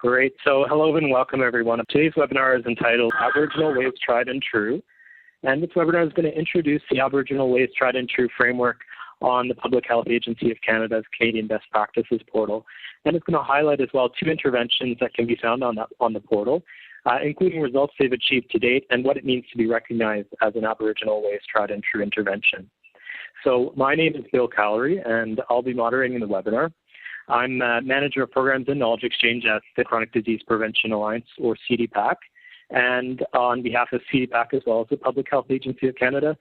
Great. So hello and welcome everyone. Today's webinar is entitled Aboriginal Ways Tried and True. And this webinar is going to introduce the Aboriginal Ways Tried and True framework on the Public Health Agency of Canada's Canadian Best Practices portal. And it's going to highlight as well 2 interventions that can be found on the portal, including results they've achieved to date and what it means to be recognized as an Aboriginal Ways Tried and True intervention. So my name is Bill Callery and I'll be moderating the webinar. I'm Manager of Programs and Knowledge Exchange at the Chronic Disease Prevention Alliance, or CDPAC. And on behalf of CDPAC as well as the Public Health Agency of Canada,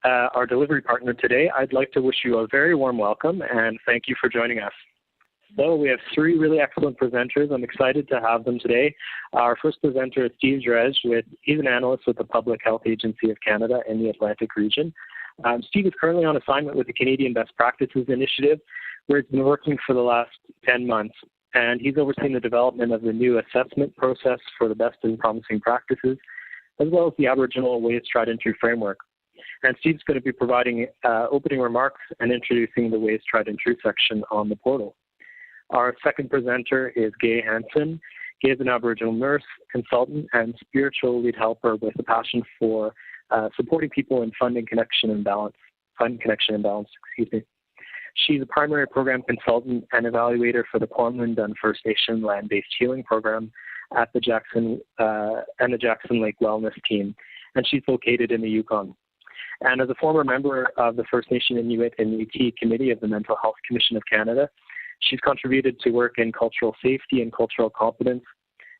our delivery partner today, I'd like to wish you a very warm welcome and thank you for joining us. So we have 3 really excellent presenters. I'm excited to have them today. Our first presenter is Steve Drej. He's an analyst with the Public Health Agency of Canada in the Atlantic region. Steve is currently on assignment with the Canadian Best Practices Initiative, where he's been working for the last 10 months. And he's overseen the development of the new assessment process for the best and promising practices, as well as the Aboriginal Ways Tried and True framework. And Steve's going to be providing opening remarks and introducing the Ways Tried and True section on the portal. Our second presenter is Gay Hansen. Gay is an Aboriginal nurse, consultant, and spiritual lead helper with a passion for supporting people in finding connection and balance. She's a primary program consultant and evaluator for the Kwamlin Dun First Nation land-based healing program at the Jackson Lake Wellness Team, and she's located in the Yukon. And as a former member of the First Nation Inuit and Métis Committee of the Mental Health Commission of Canada, she's contributed to work in cultural safety and cultural competence,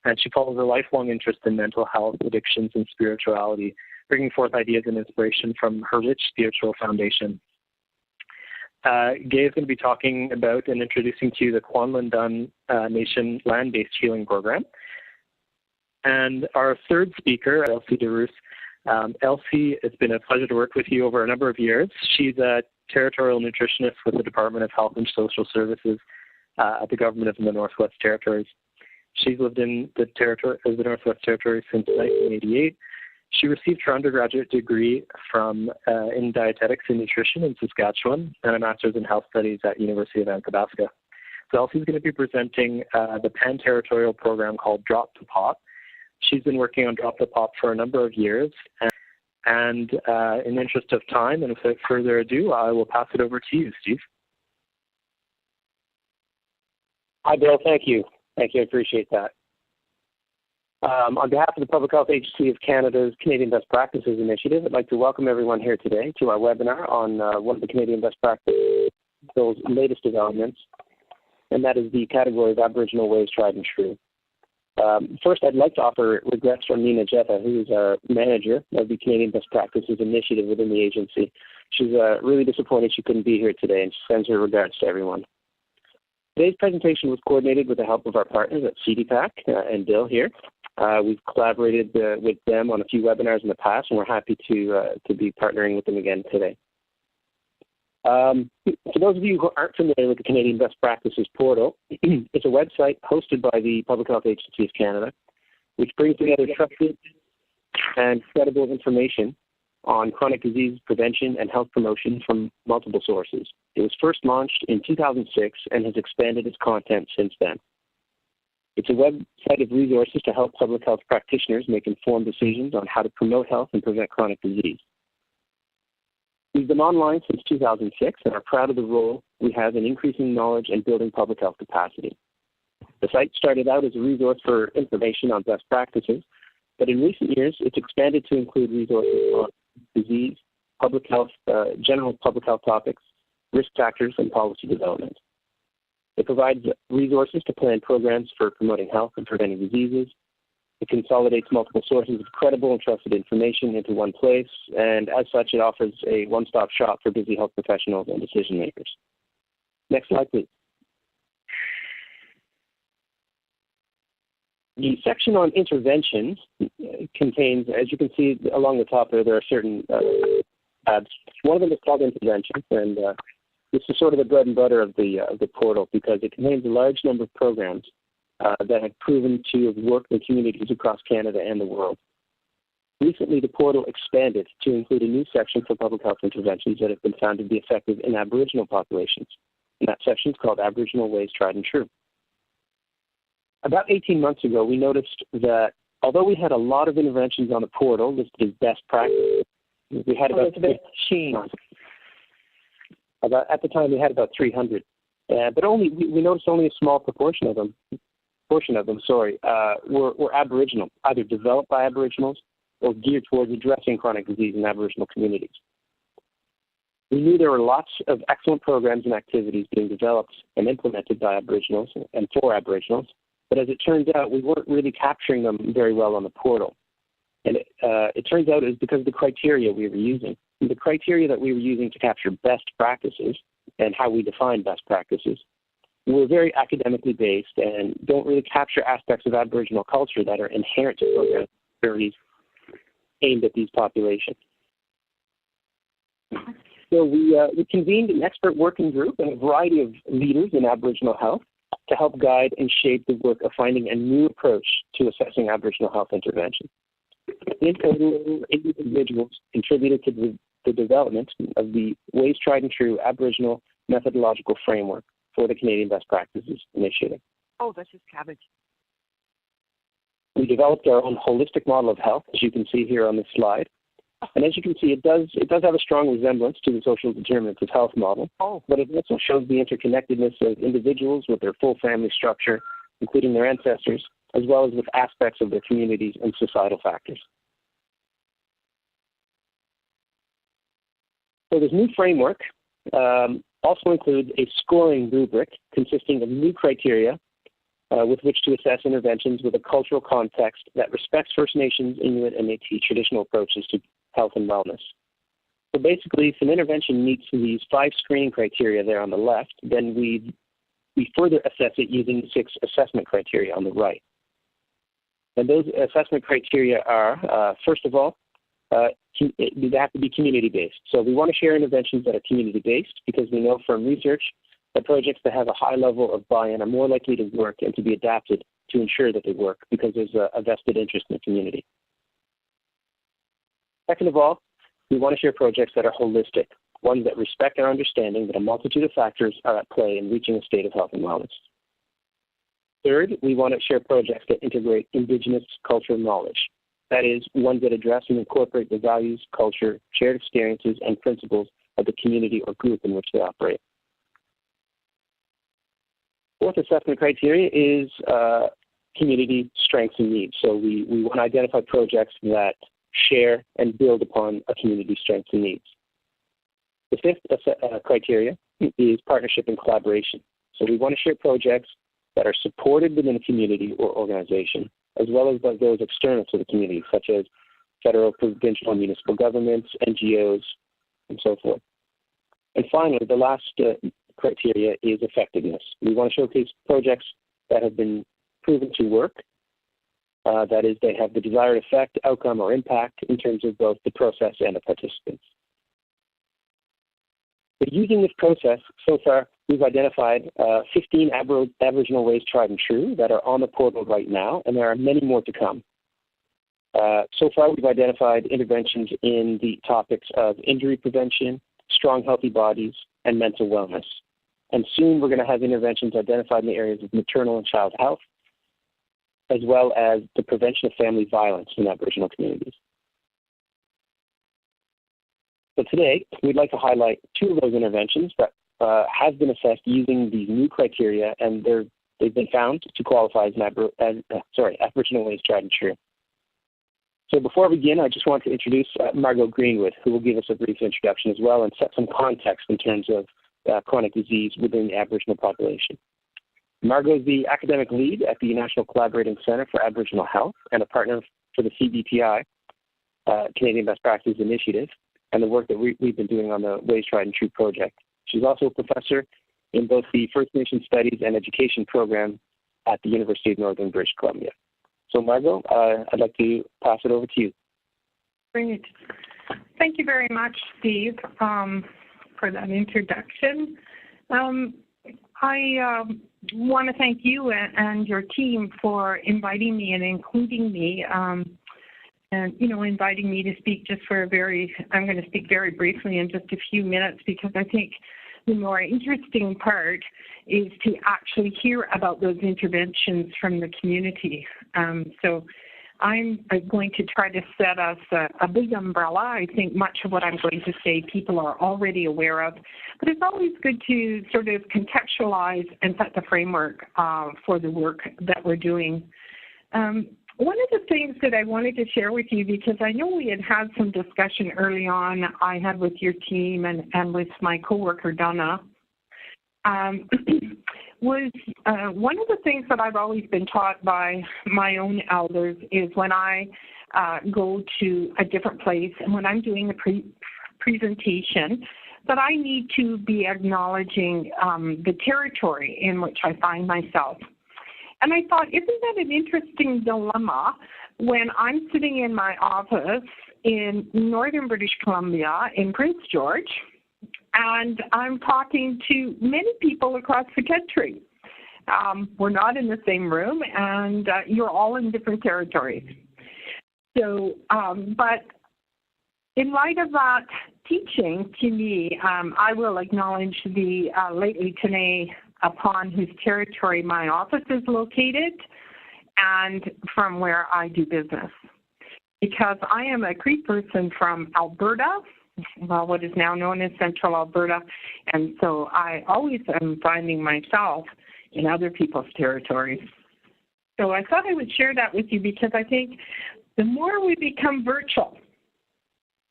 and she follows a lifelong interest in mental health, addictions, and spirituality, bringing forth ideas and inspiration from her rich spiritual foundation. Gay is going to be talking about and introducing to you the Kwamlin Dun Nation land-based healing program. And our third speaker, Elsie DeRoos. Elsie, it's been a pleasure to work with you over a number of years. She's a territorial nutritionist with the Department of Health and Social Services at the Government of the Northwest Territories. She's lived in the Northwest Territories since 1988. She received her undergraduate degree in dietetics and nutrition in Saskatchewan and a master's in health studies at University of Athabasca. So Elsie's going to be presenting the pan-territorial program called Drop to Pop. She's been working on Drop to Pop for a number of years. And in the interest of time and without further ado, I will pass it over to you, Steve. Hi, Bill. Thank you. Thank you. I appreciate that. On behalf of the Public Health Agency of Canada's Canadian Best Practices Initiative, I'd like to welcome everyone here today to our webinar on one of the Canadian Best Practices Bill's latest developments, and that is the category of Aboriginal Ways Tried and True. First, I'd like to offer regrets from Nina Jetta, who is our manager of the Canadian Best Practices Initiative within the agency. She's really disappointed she couldn't be here today, and she sends her regards to everyone. Today's presentation was coordinated with the help of our partners at CDPAC and Bill here. We've collaborated with them on a few webinars in the past, and we're happy to be partnering with them again today. For those of you who aren't familiar with the Canadian Best Practices portal, it's a website hosted by the Public Health Agency of Canada, which brings together trusted and credible information on chronic disease prevention and health promotion from multiple sources. It was first launched in 2006 and has expanded its content since then. It's a website of resources to help public health practitioners make informed decisions on how to promote health and prevent chronic disease. We've been online since 2006 and are proud of the role we have in increasing knowledge and building public health capacity. The site started out as a resource for information on best practices, but in recent years it's expanded to include resources on disease, public health, general public health topics, risk factors, and policy development. It provides resources to plan programs for promoting health and preventing diseases. It consolidates multiple sources of credible and trusted information into one place, and as such, it offers a one-stop shop for busy health professionals and decision makers. Next slide, please. The section on interventions contains, as you can see along the top there are certain tabs. One of them is called interventions, and this is sort of the bread and butter of the portal because it contains a large number of programs that have proven to have worked in communities across Canada and the world. Recently, the portal expanded to include a new section for public health interventions that have been found to be effective in Aboriginal populations. And that section is called Aboriginal Ways Tried and True. About 18 months ago, we noticed that although we had a lot of interventions on the portal listed as best practices, we had about at the time we had about 300, but we noticed only a small portion of them were Aboriginal, either developed by Aboriginals or geared towards addressing chronic disease in Aboriginal communities. We knew there were lots of excellent programs and activities being developed and implemented by Aboriginals and for Aboriginals, but as it turns out, we weren't really capturing them very well on the portal. And it turns out it was because of the criteria we were using. The criteria that we were using to capture best practices and how we define best practices were very academically based and don't really capture aspects of Aboriginal culture that are inherent to programs aimed at these populations. So we convened an expert working group and a variety of leaders in Aboriginal health to help guide and shape the work of finding a new approach to assessing Aboriginal health intervention. In total, 8 individuals contributed to the development of the Ways Tried and True Aboriginal Methodological Framework for the Canadian Best Practices Initiative. Oh, that's just cabbage. We developed our own holistic model of health, as you can see here on this slide. And as you can see, it does have a strong resemblance to the social determinants of health model, but it also shows the interconnectedness of individuals with their full family structure, including their ancestors, as well as with aspects of their communities and societal factors. So this new framework also includes a scoring rubric consisting of new criteria with which to assess interventions with a cultural context that respects First Nations, Inuit, and Métis traditional approaches to health and wellness. So basically, if an intervention meets these 5 screening criteria there on the left, then we further assess it using 6 assessment criteria on the right. And those assessment criteria are, first of all, they have to be community-based. So we want to share interventions that are community-based because we know from research that projects that have a high level of buy-in are more likely to work and to be adapted to ensure that they work because there's a vested interest in the community. Second of all, we want to share projects that are holistic, ones that respect our understanding that a multitude of factors are at play in reaching a state of health and wellness. Third, we want to share projects that integrate Indigenous cultural knowledge. That is, ones that address and incorporate the values, culture, shared experiences, and principles of the community or group in which they operate. Fourth assessment criteria is community strengths and needs. So we want to identify projects that share and build upon a community's strengths and needs. The fifth criteria is partnership and collaboration. So we want to share projects that are supported within a community or organization, as well as those external to the community, such as federal, provincial, and municipal governments, NGOs, and so forth. And finally, the last criteria is effectiveness. We want to showcase projects that have been proven to work. That is, they have the desired effect, outcome, or impact in terms of both the process and the participants. But using this process, so far, we've identified 15 Aboriginal Ways Tried and True that are on the portal right now, and there are many more to come. So far, we've identified interventions in the topics of injury prevention, strong, healthy bodies, and mental wellness. And soon, we're going to have interventions identified in the areas of maternal and child health, as well as the prevention of family violence in Aboriginal communities. So today, we'd like to highlight 2 of those interventions that have been assessed using these new criteria, and they've been found to qualify as Aboriginal Ways Tried and True. So before I begin, I just want to introduce Margot Greenwood, who will give us a brief introduction as well and set some context in terms of chronic disease within the Aboriginal population. Margot is the academic lead at the National Collaborating Centre for Aboriginal Health and a partner for the CDPAC, Canadian Best Practices Initiative, and the work that we've been doing on the Ways Tried and True project. She's also a professor in both the First Nation Studies and Education program at the University of Northern British Columbia. So Margot, I'd like to pass it over to you. Great. Thank you very much, Steve, for that introduction. I want to thank you and your team for inviting me and including me, and, inviting me to speak just for I'm going to speak very briefly in just a few minutes because I think the more interesting part is to actually hear about those interventions from the community. So I'm going to try to set us a big umbrella. I think much of what I'm going to say people are already aware of, but it's always good to sort of contextualize and set the framework for the work that we're doing. One of the things that I wanted to share with you, because I know we had some discussion early on I had with your team and with my coworker Donna, was one of the things that I've always been taught by my own elders is when I go to a different place and when I'm doing a presentation, that I need to be acknowledging the territory in which I find myself. And I thought, isn't that an interesting dilemma when I'm sitting in my office in northern British Columbia in Prince George, and I'm talking to many people across the country. We're not in the same room, and you're all in different territories. So, but in light of that teaching to me, I will acknowledge the late Lieutenant upon whose territory my office is located and from where I do business. Because I am a Cree person from Alberta, well, what is now known as Central Alberta, and so I always am finding myself in other people's territories. So I thought I would share that with you because I think the more we become virtual,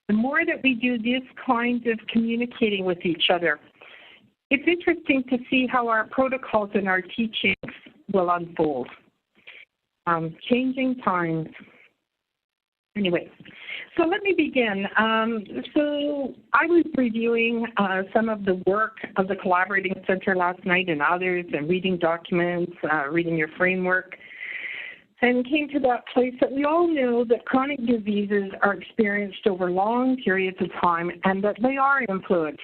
the more that we do this kind of communicating with each other, it's interesting to see how our protocols and our teachings will unfold. Changing times. Anyway, so let me begin. So I was reviewing some of the work of the Collaborating Center last night and others and reading documents, reading your framework, and came to that place that we all know that chronic diseases are experienced over long periods of time and that they are influenced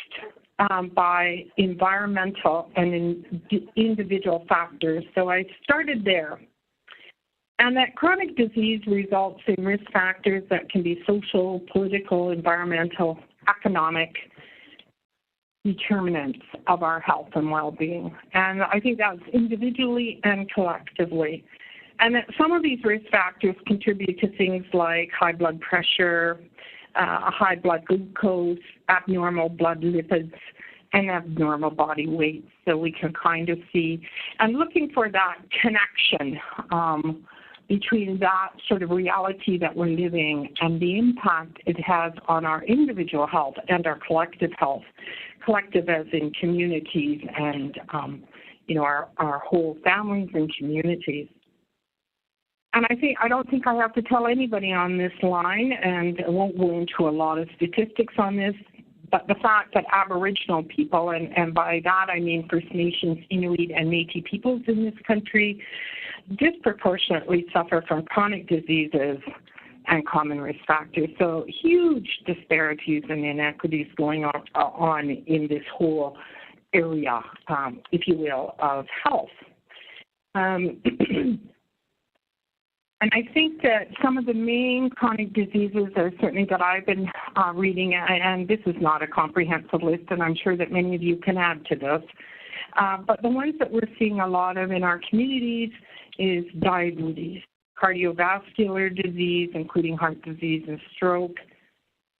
by environmental and individual factors. So I started there. And that chronic disease results in risk factors that can be social, political, environmental, economic determinants of our health and well-being. And I think that's individually and collectively. And that some of these risk factors contribute to things like high blood pressure, high blood glucose, abnormal blood lipids, and abnormal body weight. So we can kind of see, and looking for that connection between that sort of reality that we're living and the impact it has on our individual health and our collective health, collective as in communities and, our whole families and communities. And I don't think I have to tell anybody on this line, and I won't go into a lot of statistics on this, but the fact that Aboriginal people, and by that I mean First Nations, Inuit, and Métis peoples in this country, disproportionately suffer from chronic diseases and common risk factors. So huge disparities and inequities going on in this whole area, if you will, of health. And I think that some of the main chronic diseases are certainly that I've been reading, and this is not a comprehensive list, and I'm sure that many of you can add to this, but the ones that we're seeing a lot of in our communities is diabetes, cardiovascular disease, including heart disease and stroke,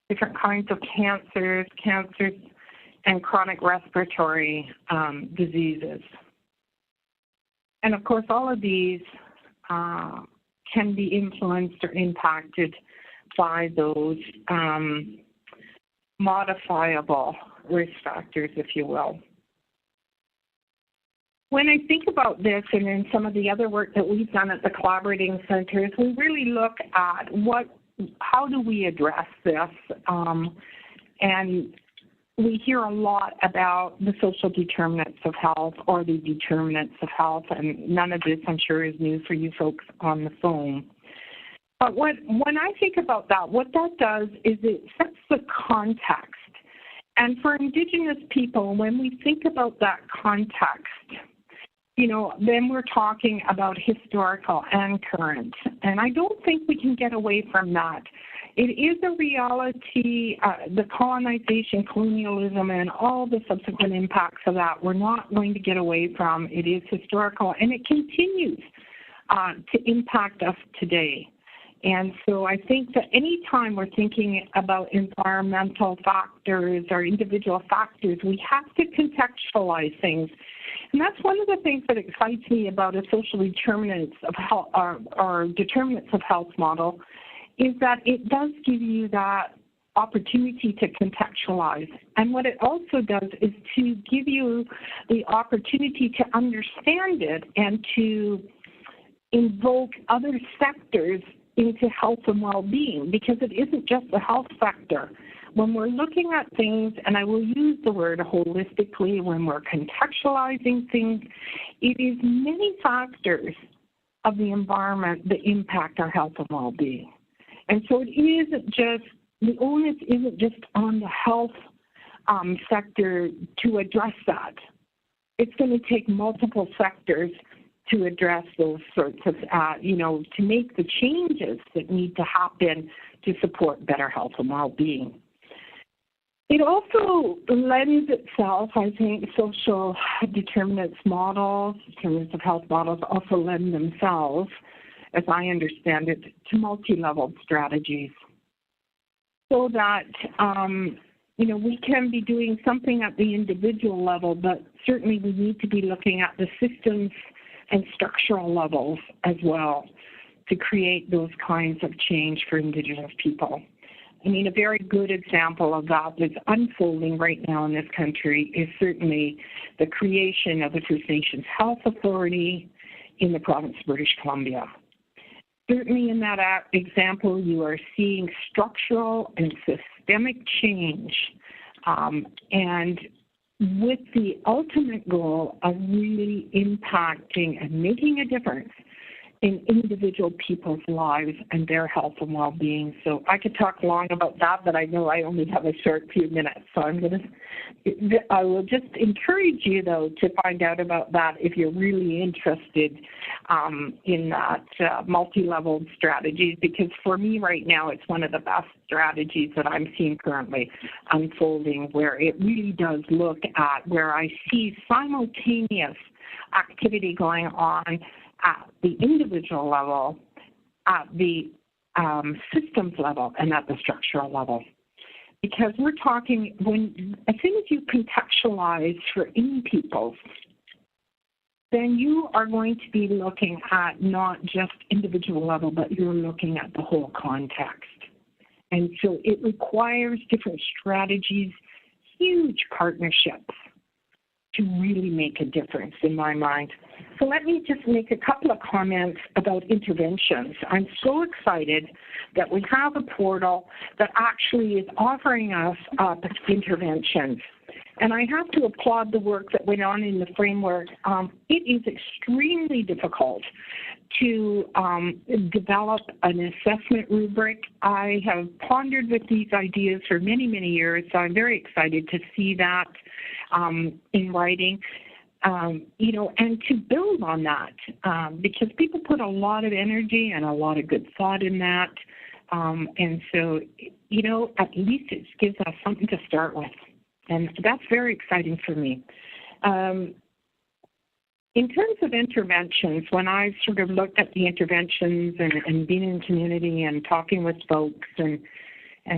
different kinds of cancers, and chronic respiratory diseases. And of course, all of these can be influenced or impacted by those modifiable risk factors, if you will. When I think about this and in some of the other work that we've done at the Collaborating Centers, we really look at how do we address this? And we hear a lot about the social determinants of health or the determinants of health, and none of this, I'm sure, is new for you folks on the phone. But when I think about that, what that does is it sets the context. And for Indigenous people, when we think about that context, then we're talking about historical and current. And I don't think we can get away from that it is a reality. The colonization, colonialism, and all the subsequent impacts of that, we're not going to get away from. It is historical, and it continues to impact us today. And so I think that any time we're thinking about environmental factors or individual factors, we have to contextualize things. And that's one of the things that excites me about a social determinants of health or determinants of health model, is that it does give you that opportunity to contextualize. And what it also does is to give you the opportunity to understand it and to invoke other sectors into health and well-being, because it isn't just the health sector. When we're looking at things, and I will use the word holistically, when we're contextualizing things, it is many factors of the environment that impact our health and well-being. And so it isn't just, the onus isn't just on the health sector to address that. It's going to take multiple sectors to address those sorts of, to make the changes that need to happen to support better health and well-being. It also lends itself, I think, social determinants models, determinants of health models also lend themselves, as I understand it, to multi-level strategies. So that, we can be doing something at the individual level, but certainly we need to be looking at the systems and structural levels as well to create those kinds of change for Indigenous people. I mean, a very good example of that that's unfolding right now in this country is certainly the creation of the First Nations Health Authority in the province of British Columbia. Certainly in that example, you are seeing structural and systemic change, and with the ultimate goal of really impacting and making a difference in individual people's lives and their health and well-being. So I could talk long about that, but I know I only have a short few minutes. So I will just encourage you, though, to find out about that if you're really interested in that multi-level strategies, because for me right now, it's one of the best strategies that I'm seeing currently unfolding, where it really does look at where I see simultaneous activity going on at the individual level, at the systems level, and at the structural level. Because we're talking, as soon as you contextualize for any people, then you are going to be looking at not just individual level, but you're looking at the whole context. And so it requires different strategies, huge partnerships to really make a difference in my mind. So let me just make a couple of comments about interventions. I'm so excited that we have a portal that actually is offering us interventions. And I have to applaud the work that went on in the framework. It is extremely difficult to develop an assessment rubric. I have pondered with these ideas for many, many years, so I'm very excited to see that in writing, and to build on that, because people put a lot of energy and a lot of good thought in that. And so, at least it gives us something to start with. And that's very exciting for me. In terms of interventions, when I sort of looked at the interventions and being in community and talking with folks and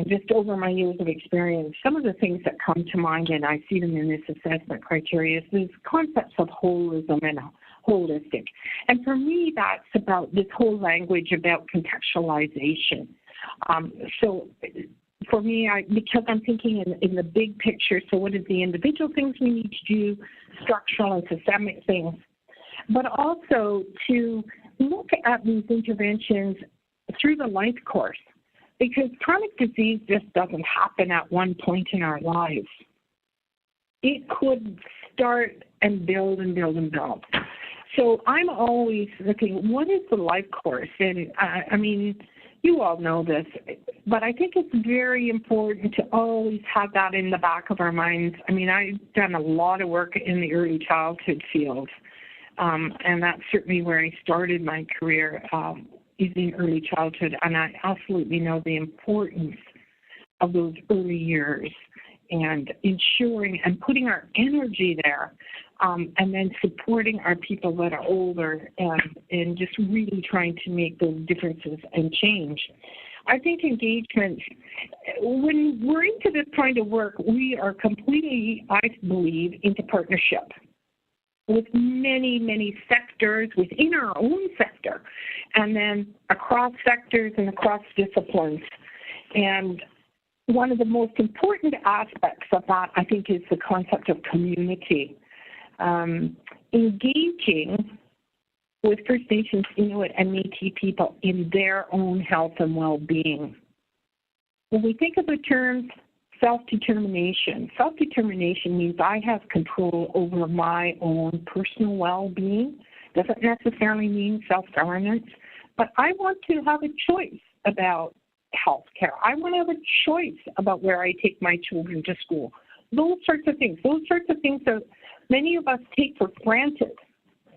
just over my years of experience, some of the things that come to mind, and I see them in this assessment criteria, is these concepts of holism and holistic. And for me, that's about this whole language about contextualization. So for me, because I'm thinking in the big picture, so what is the individual things we need to do, structural and systemic things, but also to look at these interventions through the life course, because chronic disease just doesn't happen at one point in our lives. It could start and build and build and build. So I'm always looking, what is the life course? And I mean, you all know this, but I think it's very important to always have that in the back of our minds. I mean, I've done a lot of work in the early childhood field, and that's certainly where I started my career is in early childhood, and I absolutely know the importance of those early years and ensuring and putting our energy there, and then supporting our people that are older and just really trying to make those differences and change. I think engagement, when we're into this kind of work, we are completely, I believe, into partnership with many, many sectors within our own sector, and then across sectors and across disciplines. And one of the most important aspects of that, I think, is the concept of community. Engaging with First Nations, Inuit, and Métis people in their own health and well-being. When we think of the term self-determination means I have control over my own personal well-being. Doesn't necessarily mean self-governance, but I want to have a choice about health care. I want to have a choice about where I take my children to school. Those sorts of things that many of us take for granted,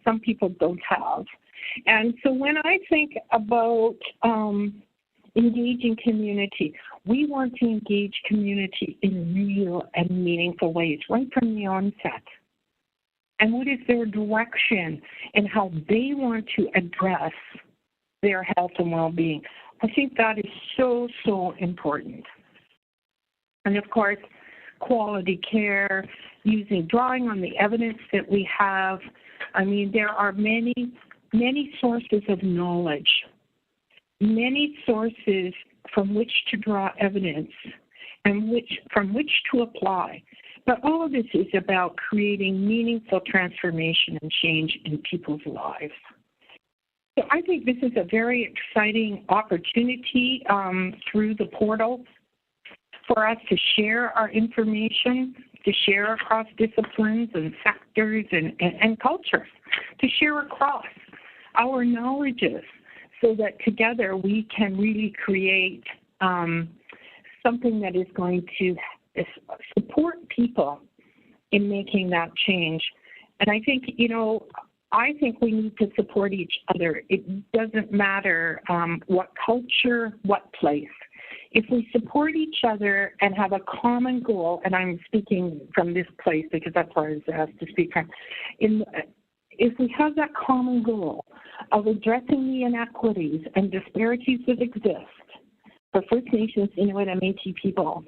some people don't have. And so when I think about engaging community, we want to engage community in real and meaningful ways right from the onset. And what is their direction and how they want to address their health and well-being? I think that is so, so important. And of course, quality care, drawing on the evidence that we have. I mean, there are many, many sources of knowledge, many sources from which to draw evidence and from which to apply. But all of this is about creating meaningful transformation and change in people's lives. So I think this is a very exciting opportunity through the portal for us to share our information, to share across disciplines and sectors and cultures, to share across our knowledges so that together we can really create something that is going to support people in making that change. And I think, I think we need to support each other. It doesn't matter what culture, what place. If we support each other and have a common goal, and I'm speaking from this place because that's where I was asked to speak from, if we have that common goal of addressing the inequities and disparities that exist for First Nations, Inuit, and Métis people,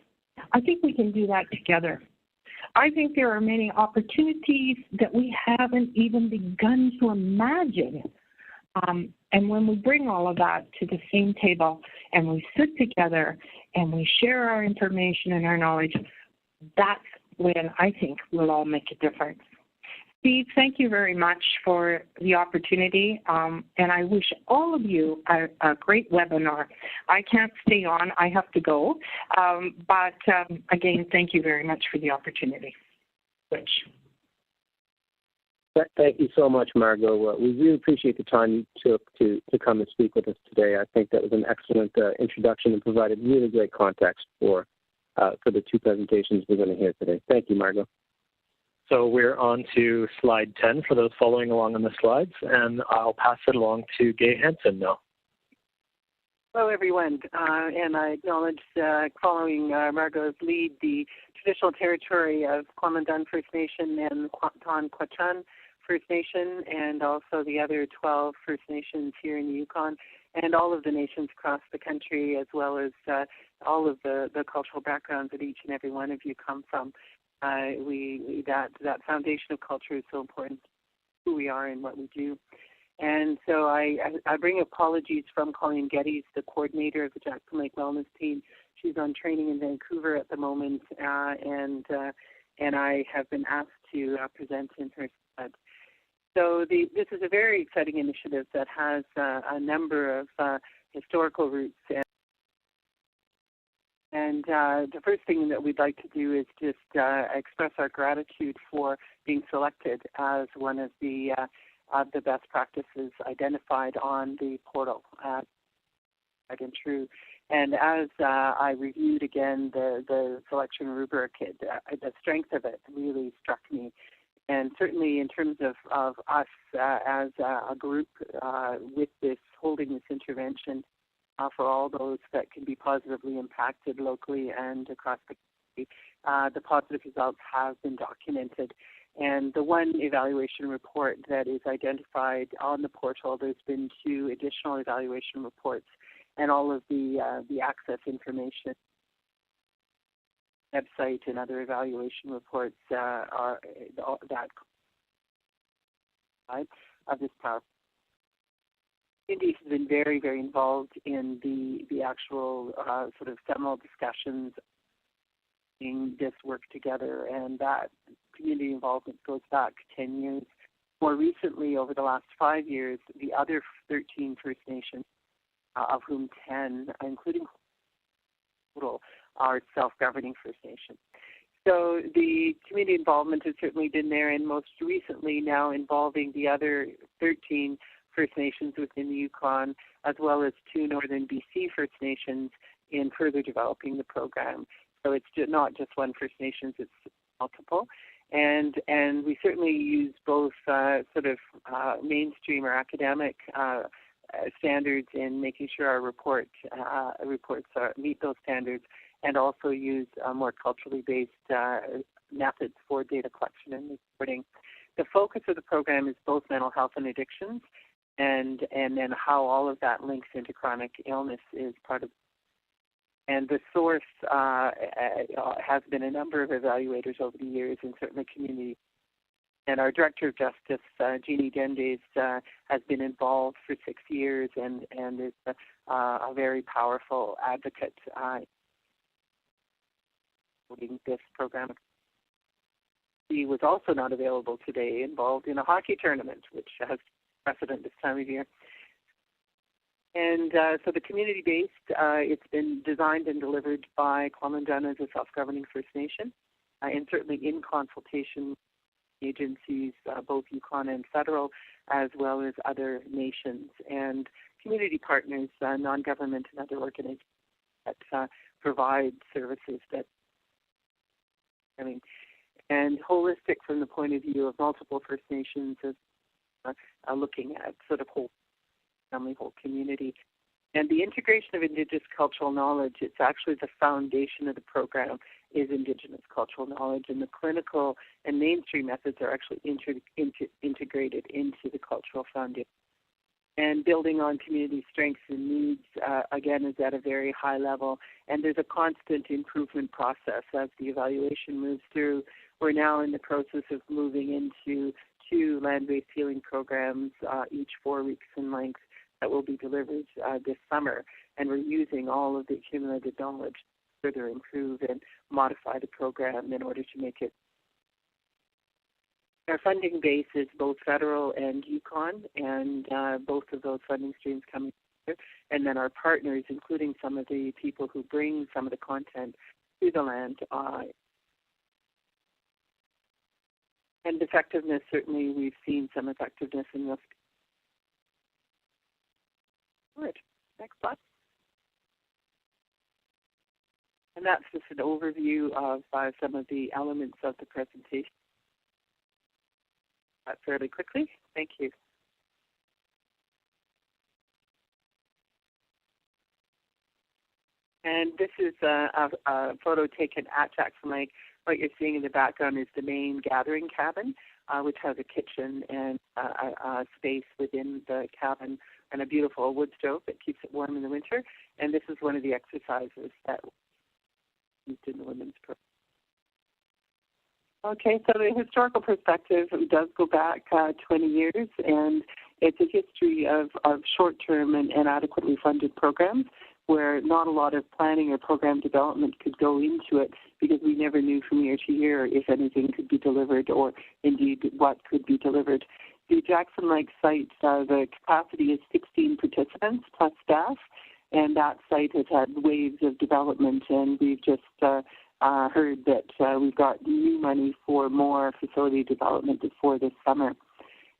I think we can do that together. I think there are many opportunities that we haven't even begun to imagine. And when we bring all of that to the same table and we sit together and we share our information and our knowledge, that's when I think we'll all make a difference. Steve, thank you very much for the opportunity, and I wish all of you a great webinar. I can't stay on, I have to go, but again, thank you very much for the opportunity. Rich. Thank you so much, Margot. We really appreciate the time you took to come and speak with us today. I think that was an excellent introduction and provided really great context for the two presentations we're going to hear today. Thank you, Margot. So we're on to slide 10 for those following along on the slides, and I'll pass it along to Gay Hansen now. Hello, everyone, and I acknowledge following Margot's lead, the traditional territory of Kwamandun First Nation and Kwatan Kwachan First Nation, and also the other 12 First Nations here in the Yukon, and all of the nations across the country, as well as all of the cultural backgrounds that each and every one of you come from. That foundation of culture is so important to who we are and what we do. And so I bring apologies from Colleen Geddes, the coordinator of the Jackson Lake Wellness Team. She's on training in Vancouver at the moment, and I have been asked to present in her stead. So this is a very exciting initiative that has a number of historical roots. And the first thing that we'd like to do is just express our gratitude for being selected as one of the best practices identified on the portal, and true. And as I reviewed again the selection rubric, the strength of it really struck me. And certainly in terms of us as a group with this holding this intervention for all those that can be positively impacted locally and across the country. The positive results have been documented. And the one evaluation report that is identified on the portal, there's been 2 additional evaluation reports, and all of the access information, website and other evaluation reports are that of this power. Indeed, has been very, very involved in the actual sort of seminal discussions in this work together, and that community involvement goes back 10 years. More recently, over the last 5 years, the other 13 First Nations, of whom 10, including total, are self-governing First Nations. So the community involvement has certainly been there, and most recently now involving the other 13 First Nations within the Yukon, as well as 2 Northern BC First Nations in further developing the program. So it's not just one First Nations, it's multiple. And we certainly use both sort of mainstream or academic standards in making sure our reports meet those standards, and also use more culturally based methods for data collection and reporting. The focus of the program is both mental health and addictions, and then how all of that links into chronic illness is part of. And the source has been a number of evaluators over the years, and certainly community. And our Director of Justice, Jeannie Dendes, has been involved for 6 years and is a very powerful advocate in this program. He was also not available today, involved in a hockey tournament, which has precedent this time of year. And so the community-based, it's been designed and delivered by Kwamandun as a self-governing First Nation, and certainly in consultation with agencies, both Yukon and federal, as well as other nations and community partners, non-government and other organizations that provide services that, and holistic from the point of view of multiple First Nations is looking at sort of whole family, whole community. And the integration of Indigenous cultural knowledge, it's actually the foundation of the program, is Indigenous cultural knowledge, and the clinical and mainstream methods are actually integrated into the cultural foundation. And building on community strengths and needs, again, is at a very high level. And there's a constant improvement process as the evaluation moves through. We're now in the process of moving into 2 land-based healing programs, each 4 weeks in length, that will be delivered this summer. And we're using all of the accumulated knowledge to further improve and modify the program in order to make it. Our funding base is both federal and Yukon, and both of those funding streams coming together. And then our partners, including some of the people who bring some of the content to the land. And effectiveness, certainly we've seen some effectiveness in this. Good. Next slide. And that's just an overview of some of the elements of the presentation. Fairly quickly. Thank you. And this is a photo taken at Jackson Lake. What you're seeing in the background is the main gathering cabin, which has a kitchen and a space within the cabin and a beautiful wood stove that keeps it warm in the winter. And this is one of the exercises that we used in the women's program. Okay, so the historical perspective does go back 20 years, and it's a history of short-term and adequately funded programs where not a lot of planning or program development could go into it because we never knew from year to year if anything could be delivered or indeed what could be delivered. The Jackson Lake site, the capacity is 16 participants plus staff, and that site has had waves of development, and we've just heard that we've got new money for more facility development for this summer.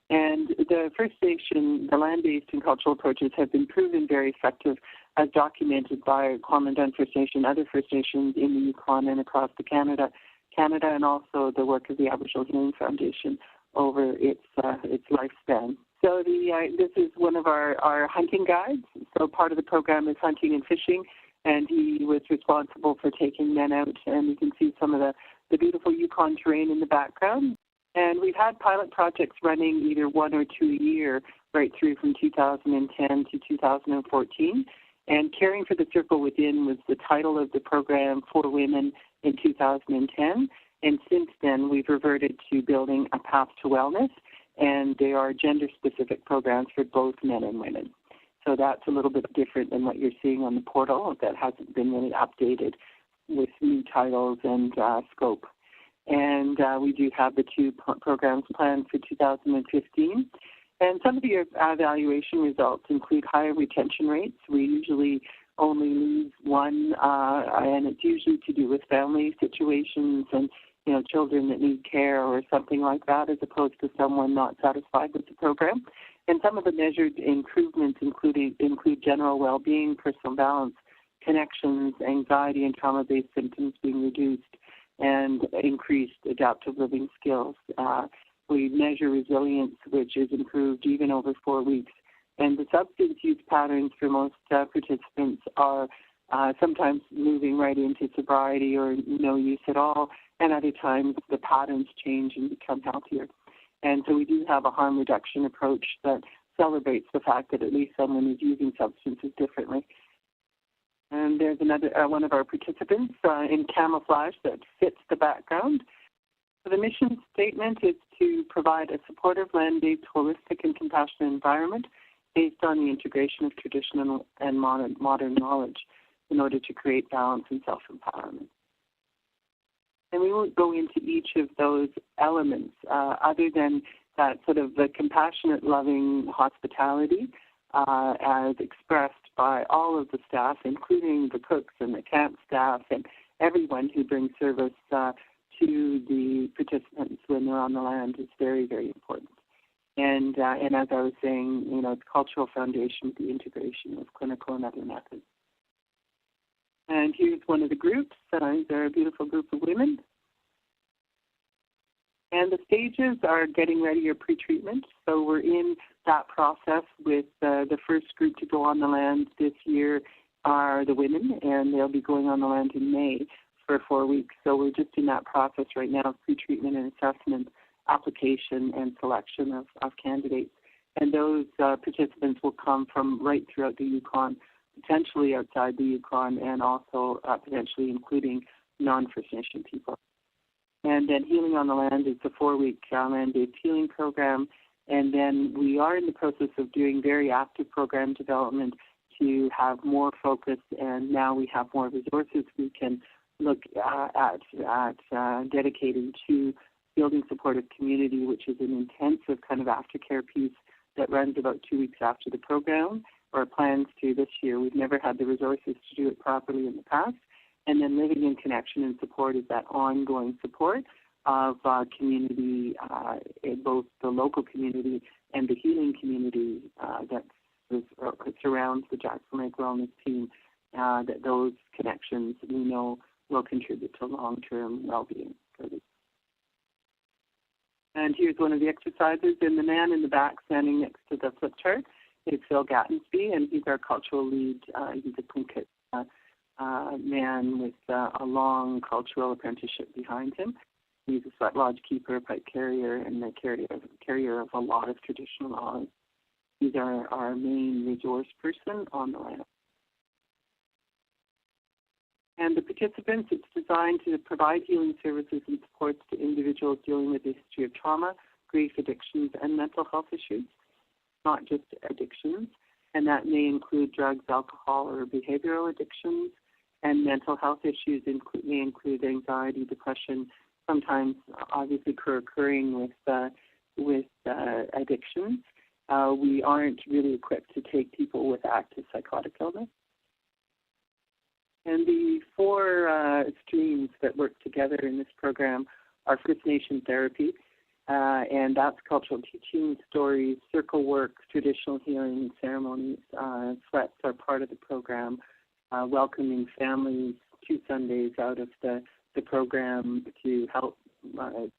And the First Nation, the land-based and cultural approaches have been proven very effective as documented by Kwamandun First Nation, other First Nations in the Yukon and across Canada, and also the work of the Aboriginal Healing Foundation over its lifespan. So this is one of our hunting guides. So part of the program is hunting and fishing, and he was responsible for taking men out. And you can see some of the beautiful Yukon terrain in the background. And we've had pilot projects running either 1 or 2 a year right through from 2010 to 2014. And Caring for the Circle Within was the title of the program for women in 2010. And since then, we've reverted to building a path to wellness, and they are gender-specific programs for both men and women. So that's a little bit different than what you're seeing on the portal. That hasn't been really updated with new titles and scope. And we do have the 2 programs planned for 2015. And some of the evaluation results include higher retention rates. We usually only lose one, and it's usually to do with family situations and children that need care or something like that, as opposed to someone not satisfied with the program. And some of the measured improvements include general well-being, personal balance, connections, anxiety, and trauma-based symptoms being reduced, and increased adaptive living skills. We measure resilience, which is improved even over 4 weeks. And the substance use patterns for most participants are sometimes moving right into sobriety or no use at all, and other times the patterns change and become healthier. And so we do have a harm reduction approach that celebrates the fact that at least someone is using substances differently. And there's another one of our participants in camouflage that fits the background. So the mission statement is to provide a supportive, land-based, holistic, and compassionate environment based on the integration of traditional and modern knowledge in order to create balance and self-empowerment. And we won't go into each of those elements other than that sort of the compassionate, loving hospitality as expressed by all of the staff, including the cooks and the camp staff and everyone who brings service to the participants when they're on the land is very, very important. And as I was saying, it's cultural foundation with the integration of clinical and other methods. And here's one of the groups. They're a beautiful group of women. And the stages are getting ready or pre-treatment. So we're in that process with the first group to go on the land this year are the women, and they'll be going on the land in May for 4 weeks. So we're just in that process right now of pre-treatment and assessment, application, and selection of candidates. And those participants will come from right throughout the Yukon, potentially outside the Yukon, and also potentially including non-First Nation people. And then Healing on the Land is the 4-week land-based healing program. And then we are in the process of doing very active program development to have more focus, and now we have more resources we can look at dedicating to building supportive community, which is an intensive kind of aftercare piece that runs about 2 weeks after the program, or plans to this year. We've never had the resources to do it properly in the past. And then Living in Connection and Support is that ongoing support of community, both the local community and the healing community that surrounds the Jackson Lake Wellness Team, that those connections we know will contribute to long-term well-being. And here's one of the exercises. And the man in the back standing next to the flip chart is Phil Gattensby, and he's our cultural lead. He's a Tlingit man with a long cultural apprenticeship behind him. He's a sweat lodge keeper, pipe carrier, and the carrier of a lot of traditional knowledge. He's our main resource person on the land. And the participants, it's designed to provide healing services and supports to individuals dealing with a history of trauma, grief, addictions, and mental health issues, not just addictions. And that may include drugs, alcohol, or behavioral addictions. And mental health issues may include anxiety, depression, sometimes obviously occurring with addictions. We aren't really equipped to take people with active psychotic illness. And the 4 streams that work together in this program are First Nation therapy, and that's cultural teaching, stories, circle work, traditional healing ceremonies. Sweats are part of the program, welcoming families 2 Sundays out of the program to help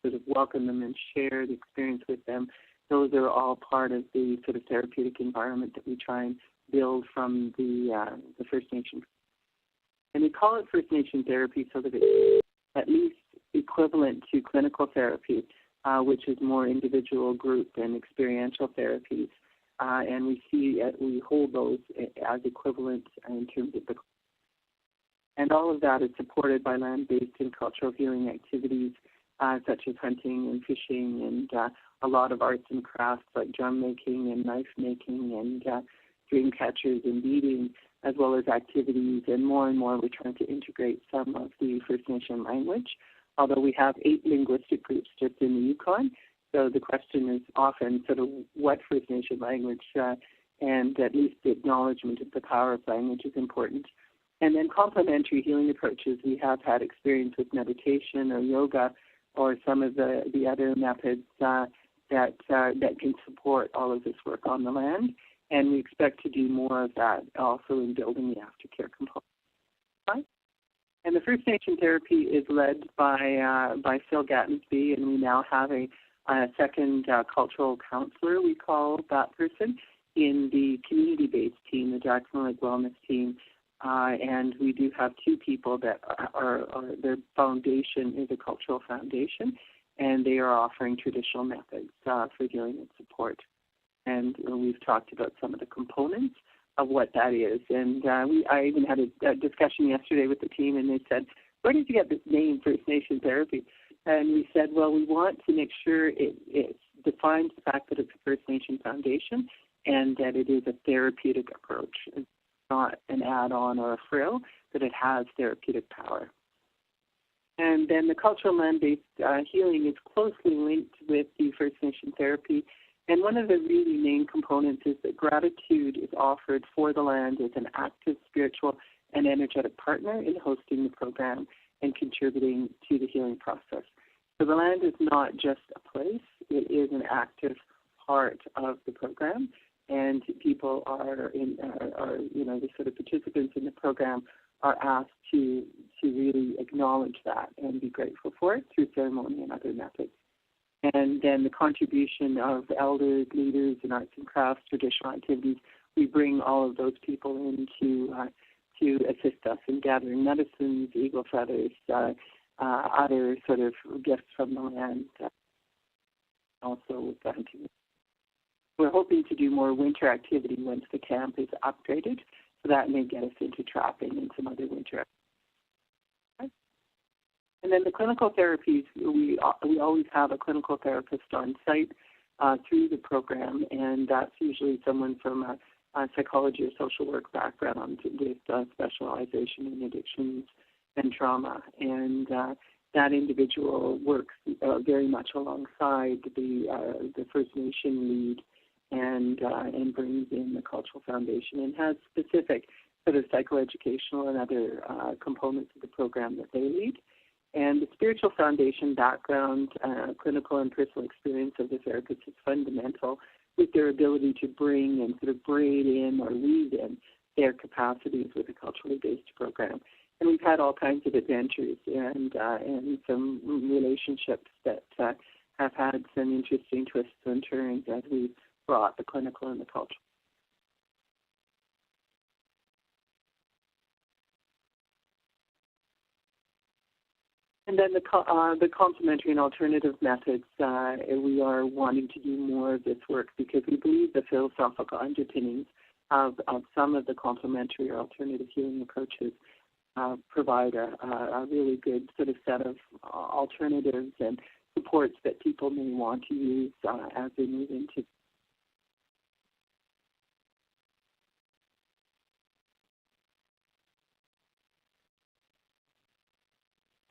sort of welcome them and share the experience with them. those are all part of the sort of therapeutic environment that we try and build from the First Nation. And we call it First Nation therapy so that it's at least equivalent to clinical therapy, which is more individual, group, and experiential therapies. And we hold those as equivalent in terms of the. And all of that is supported by land-based and cultural healing activities such as hunting and fishing and a lot of arts and crafts like drum making and knife making and dream catchers and beading, as well as activities. And more we're trying to integrate some of the First Nation language, although we have 8 linguistic groups just in the Yukon. So the question is often sort of what First Nation language, and at least the acknowledgement of the power of language is important. And then complementary healing approaches. We have had experience with meditation or yoga or some of the other methods that can support all of this work on the land. And we expect to do more of that also in building the aftercare component. And the First Nation therapy is led by Phil Gattensby, and we now have a second cultural counselor, we call that person, in the community-based team, the Jackson Lake Wellness team. And we do have 2 people that are their foundation is a cultural foundation, and they are offering traditional methods for healing and support. And we've talked about some of the components of what that is. And I even had a discussion yesterday with the team, and they said, where did you get this name, First Nation Therapy? And we said, well, we want to make sure it defines the fact that it's a First Nation foundation and that it is a therapeutic approach. It's not an add-on or a frill, that it has therapeutic power. And then the cultural land-based healing is closely linked with the First Nation therapy. And one of the really main components is that gratitude is offered for the land as an active spiritual and energetic partner in hosting the program and contributing to the healing process. So the land is not just a place, it is an active part of the program, and people the sort of participants in the program are asked to really acknowledge that and be grateful for it through ceremony and other methods. And then the contribution of elders, leaders in arts and crafts, traditional activities, we bring all of those people in to assist us in gathering medicines, eagle feathers, other sort of gifts from the land, also with the hunting. We're hoping to do more winter activity once the camp is upgraded, so that may get us into trapping and some other winter activities. And then the clinical therapies, we always have a clinical therapist on site through the program, and that's usually someone from a psychology or social work background with specialization in addictions and trauma. And that individual works very much alongside the First Nation lead and brings in the cultural foundation and has specific sort of psychoeducational and other components of the program that they lead. And the spiritual foundation background, clinical and personal experience of the therapist is fundamental with their ability to bring and sort of braid in or weave in their capacities with a culturally based program. And we've had all kinds of adventures and some relationships that have had some interesting twists and turns as we brought the clinical and the cultural. And then the complementary and alternative methods, we are wanting to do more of this work because we believe the philosophical underpinnings of some of the complementary or alternative healing approaches provide a really good sort of set of alternatives and supports that people may want to use as they move into.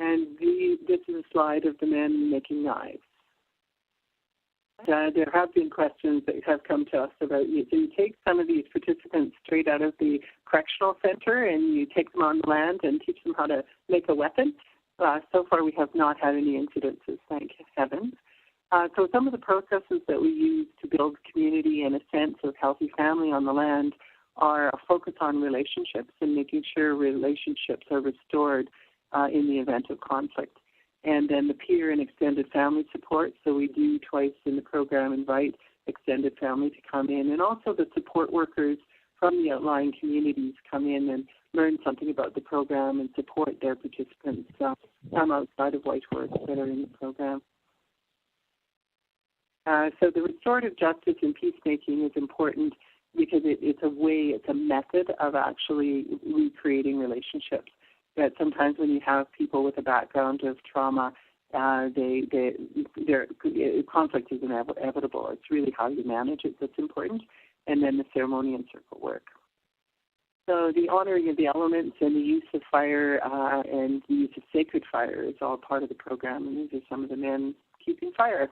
And this is a slide of the men making knives. There have been questions that have come to us about you. So you take some of these participants straight out of the correctional center and you take them on the land and teach them how to make a weapon. So far we have not had any incidences, thank heavens. So some of the processes that we use to build community and a sense of healthy family on the land are a focus on relationships and making sure relationships are restored in the event of conflict. And then the peer and extended family support. So we do twice in the program invite extended family to come in, and also the support workers from the outlying communities come in and learn something about the program and support their participants from outside of Whitehorse that are in the program. So the restorative justice and peacemaking is important because it's a method of actually recreating relationships. That sometimes when you have people with a background of trauma, their conflict is inevitable. It's really how you manage it that's important, and then the ceremony and circle work. So the honoring of the elements and the use of fire and the use of sacred fire is all part of the program, and these are some of the men keeping fire.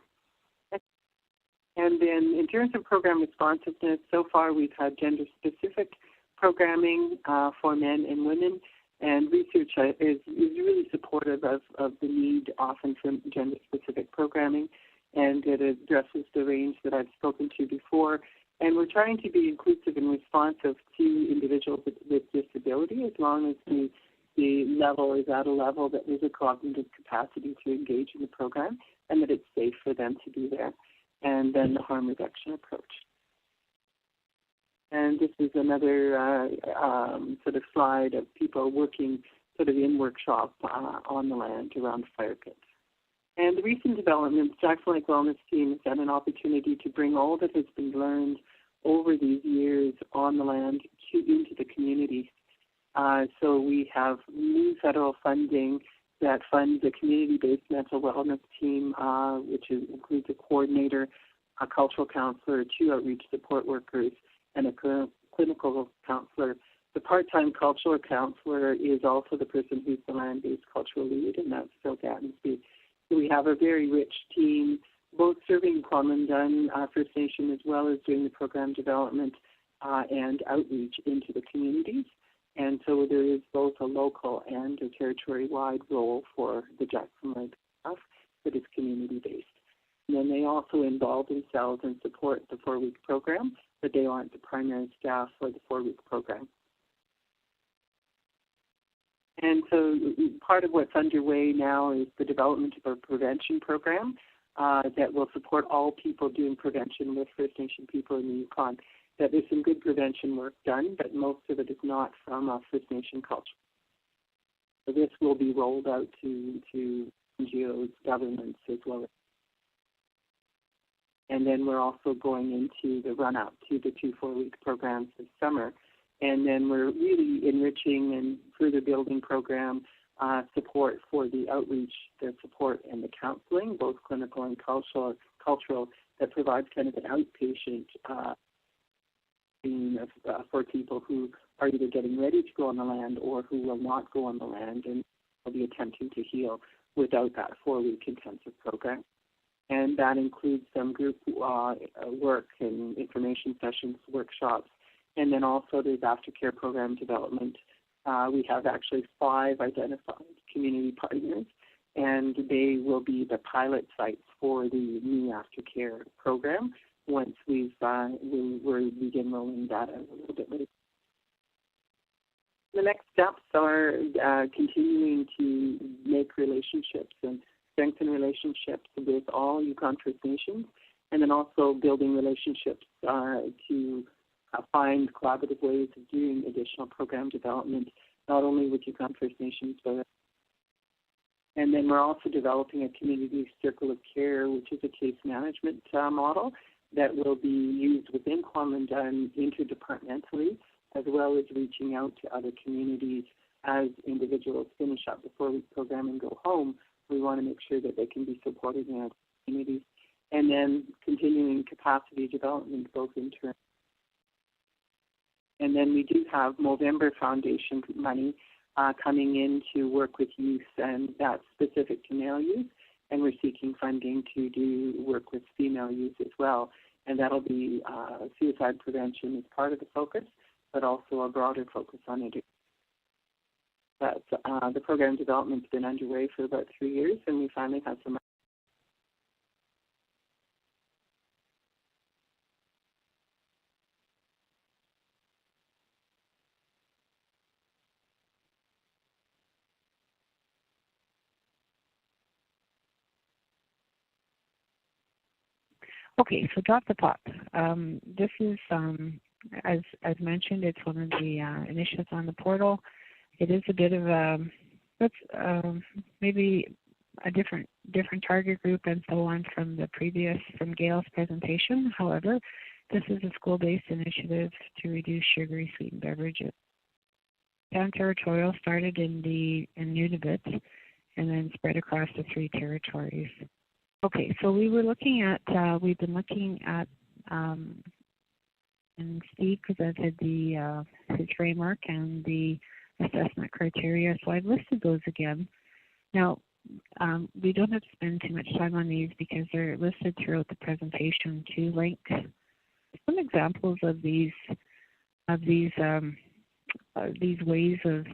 And then in terms of program responsiveness, so far we've had gender-specific programming for men and women, and research is really supportive of the need often for gender-specific programming, and it addresses the range that I've spoken to before. And we're trying to be inclusive and responsive to individuals with disability, as long as the level is at a level that there's a cognitive capacity to engage in the program and that it's safe for them to be there. And then the harm reduction approach. And this is another sort of slide of people working sort of in workshop on the land around fire pits. And the recent developments, Jackson Lake Wellness Team has had an opportunity to bring all that has been learned over these years on the land into the community. So we have new federal funding that funds a community-based mental wellness team, which includes a coordinator, a cultural counselor, 2 outreach support workers, and a clinical counselor. The part-time cultural counselor is also the person who's the land-based cultural lead, and that's Phil Gattensby. So we have a very rich team, both serving Kwamandun First Nation as well as doing the program development and outreach into the communities. And so there is both a local and a territory-wide role for the Jackson Lake staff that is community-based. And then they also involve themselves and support the 4-week program, but they aren't the primary staff for the 4-week program. And so part of what's underway now is the development of a prevention program that will support all people doing prevention with First Nation people in the Yukon. That there's some good prevention work done, but most of it is not from First Nation culture. So this will be rolled out to NGOs, governments, as well as. And then we're also going into the run-up to the 2 4-week programs this summer. And then we're really enriching and further building program support for the outreach, the support, and the counseling, both clinical and cultural, that provides kind of an outpatient for people who are either getting ready to go on the land or who will not go on the land and will be attempting to heal without that 4-week intensive program. And that includes some group work and information sessions, workshops, and then also there's aftercare program development. We have actually 5 identified community partners, and they will be the pilot sites for the new aftercare program once we begin rolling that out a little bit later. The next steps are continuing to make relationships and strengthen relationships with all Yukon First Nations, and then also building relationships to find collaborative ways of doing additional program development, not only with Yukon First Nations, but and then we're also developing a community circle of care, which is a case management model that will be used within Kwamandun interdepartmentally, as well as reaching out to other communities as individuals finish up the 4-week program and go home. We want to make sure that they can be supported in our communities, and then continuing capacity development both in terms. And then we do have Movember Foundation money coming in to work with youth, and that's specific to male youth. And we're seeking funding to do work with female youth as well. And that'll be suicide prevention as part of the focus, but also a broader focus on education. The program development's been underway for about 3 years, and we finally have some Okay, so Drop the Pop. This is, as mentioned, it's one of the initiatives on the portal. It is a bit of maybe a different target group and so on from Gail's presentation. However, this is a school-based initiative to reduce sugary sweetened beverages. Pan-territorial started in Nunavut and then spread across the 3 territories. Okay, so we've been looking at, and Steve presented his framework and the assessment criteria, so I've listed those again. Now, we don't have to spend too much time on these because they're listed throughout the presentation to link some examples of these ways of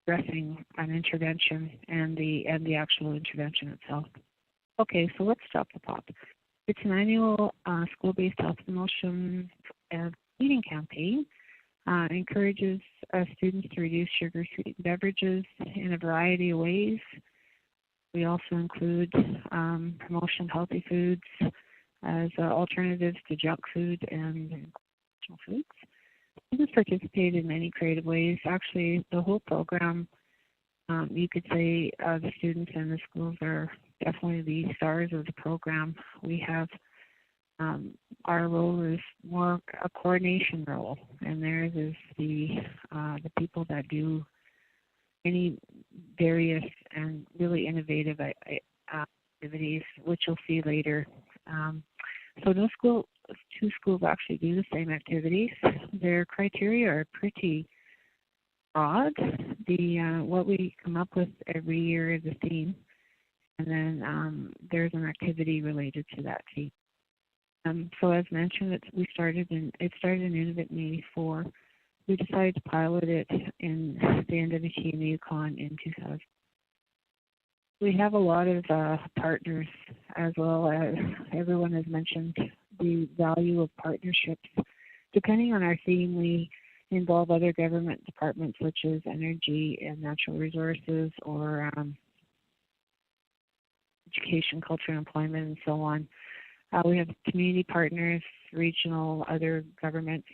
addressing an intervention and the actual intervention itself. Okay, so let's Stop the Pop. It's an annual school-based health promotion and feeding campaign. Encourages students to reduce sugar-sweetened beverages in a variety of ways. We also include promotion of healthy foods as alternatives to junk food and conventional foods. Students participate in many creative ways. Actually, the whole program, you could say the students and the schools are definitely the stars of the program. We have our role is more a coordination role, and theirs is the people that do any various and really innovative activities, which you'll see later. So two schools actually do the same activities. Their criteria are pretty broad. What we come up with every year is a theme, and then there's an activity related to that theme. So as mentioned, it started in Nunavut in '84. We decided to pilot it in the NWT in the Yukon in 2000. We have a lot of partners, as well as everyone has mentioned the value of partnerships. Depending on our theme, we involve other government departments such as energy and natural resources, or education, culture, and employment, and so on. We have community partners, regional, other governments.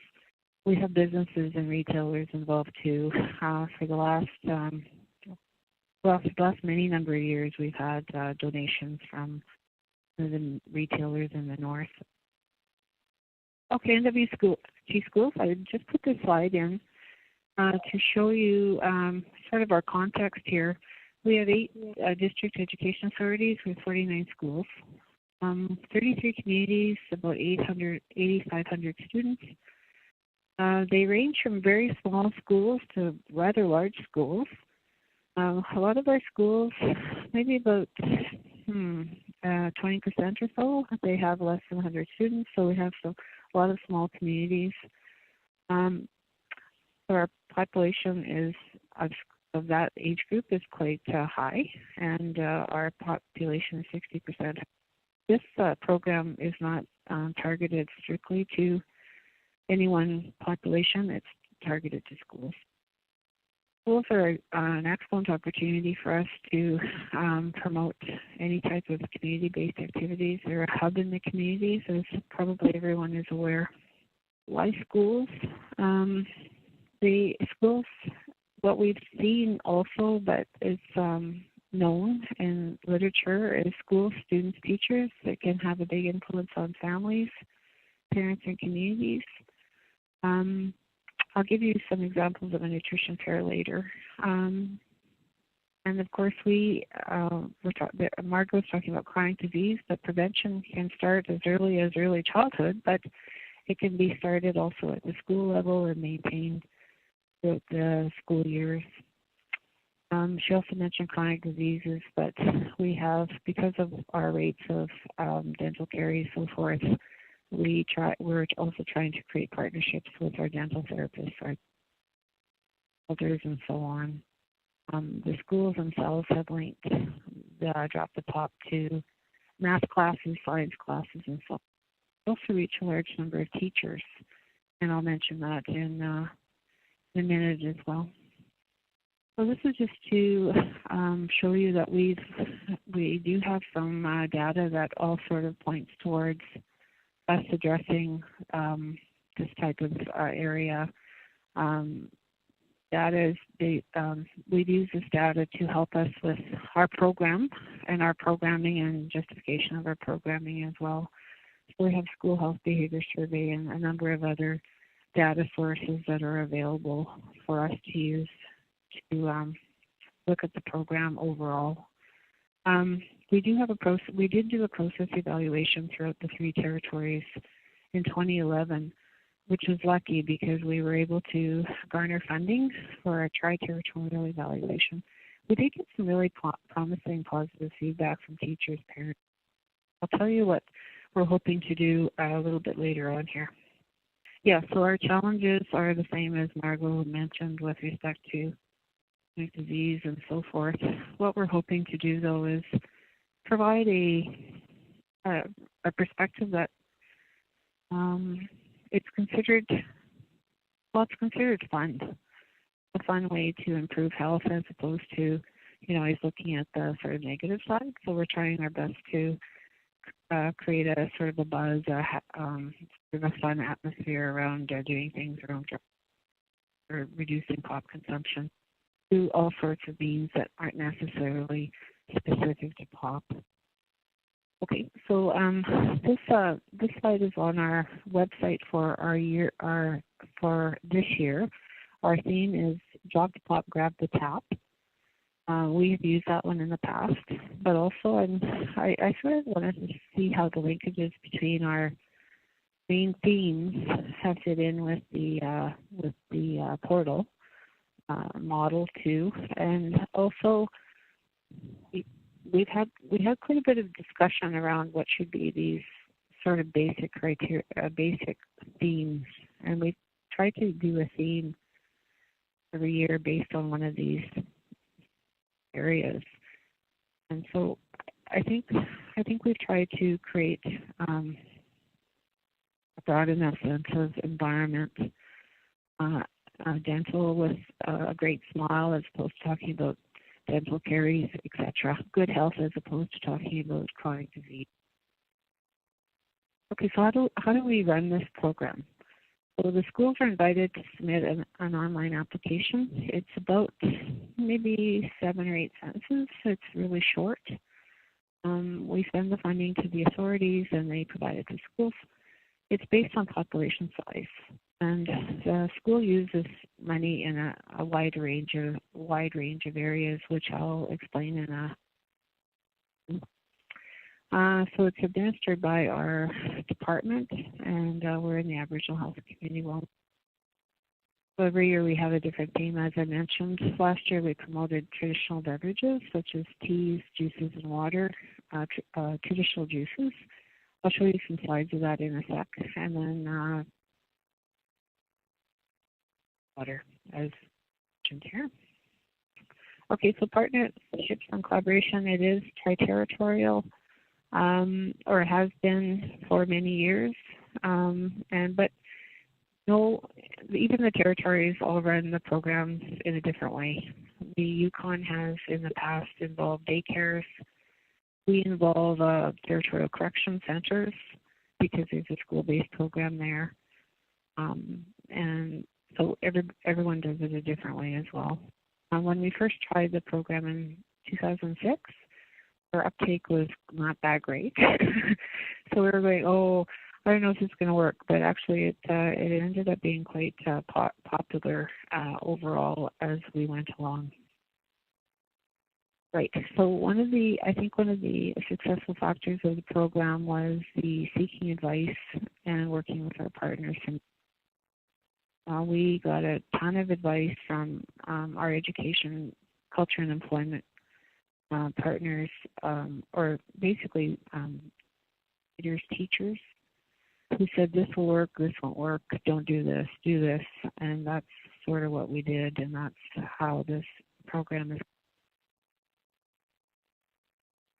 We have businesses and retailers involved too. For the last many number of years, we've had donations from the retailers in the north. Okay, NWT schools. I just put this slide in to show you sort of our context here. We have 8 district education authorities with 49 schools. 33 communities, about 8,500 students. They range from very small schools to rather large schools. A lot of our schools, maybe about 20% or so, they have less than 100 students, so we have a lot of small communities. Our population of that age group is quite high, and our population is 60%. This program is not targeted strictly to any one population. It's targeted to schools. Schools are an excellent opportunity for us to promote any type of community-based activities. They're a hub in the communities, as probably everyone is aware. Why schools? The schools, what we've seen also, but it's known in literature, is schools, students, teachers that can have a big influence on families, parents, and communities. I'll give you some examples of a nutrition fair later. And of course, Margaret was talking about chronic disease, but prevention can start as early as early childhood, but it can be started also at the school level and maintained throughout the school years. She also mentioned chronic diseases, but we have, because of our rates of dental caries and so forth, we're also trying to create partnerships with our dental therapists, our elders, and so on. The schools themselves have linked the Drop the Pop to math classes, science classes, and so on. We also reach a large number of teachers, and I'll mention that in a minute as well. So this is just to show you that we do have some data that all sort of points towards us addressing this type of area. We've used this data to help us with our program and our programming and justification of our programming as well. So we have school health behavior survey and a number of other data sources that are available for us to use to look at the program overall. We did do a process evaluation throughout the 3 territories in 2011, which was lucky because we were able to garner funding for a tri-territorial evaluation. We did get some really promising positive feedback from teachers, parents. I'll tell you what we're hoping to do a little bit later on here. Yeah, so our challenges are the same as Margot mentioned with respect to disease and so forth. What we're hoping to do, though, is provide a perspective that it's considered fun, a fun way to improve health as opposed to, always looking at the sort of negative side. So we're trying our best to create a sort of a buzz, sort of a fun atmosphere around doing things around or reducing pop consumption, do all sorts of means that aren't necessarily specific to pop. Okay, so this slide is on our website for for this year. Our theme is Drop the Pop, Grab the Tap. We have used that one in the past, but also I sort of wanted to see how the linkages between our main themes have fit in with the portal model too, and also we had quite a bit of discussion around what should be these sort of basic criteria, basic themes, and we tried to do a theme every year based on one of these areas. And so I think we've tried to create a broad enough sense of environment, dental with a great smile as opposed to talking about dental caries, etc. Good health as opposed to talking about chronic disease. Okay, so how do we run this program? So the schools are invited to submit an online application. It's about maybe 7 or 8 sentences. It's really short. We send the funding to the authorities and they provide it to schools. It's based on population size. And the school uses money in a wide range of areas, which I'll explain in a. So it's administered by our department, and we're in the Aboriginal Health Community Wellness. So every year we have a different theme, as I mentioned. Last year we promoted traditional beverages such as teas, juices, and water. Traditional juices. I'll show you some slides of that in a sec, and then. Water, as mentioned here. Okay, so partnerships and collaboration, it is tri-territorial, or has been for many years, but no, even the territories all run the programs in a different way. The Yukon has in the past involved daycares. We involve territorial correction centers because there's a school-based program there, and so everyone does it a different way as well. When we first tried the program in 2006, our uptake was not that great. So we were going, I don't know if it's going to work, but actually it ended up being quite popular overall as we went along. Right. So one of the successful factors of the program was the seeking advice and working with our partners. We got a ton of advice from our education, culture, and employment partners, or basically leaders, teachers, who said this will work, this won't work, don't do this, do this, and that's sort of what we did, and that's how this program is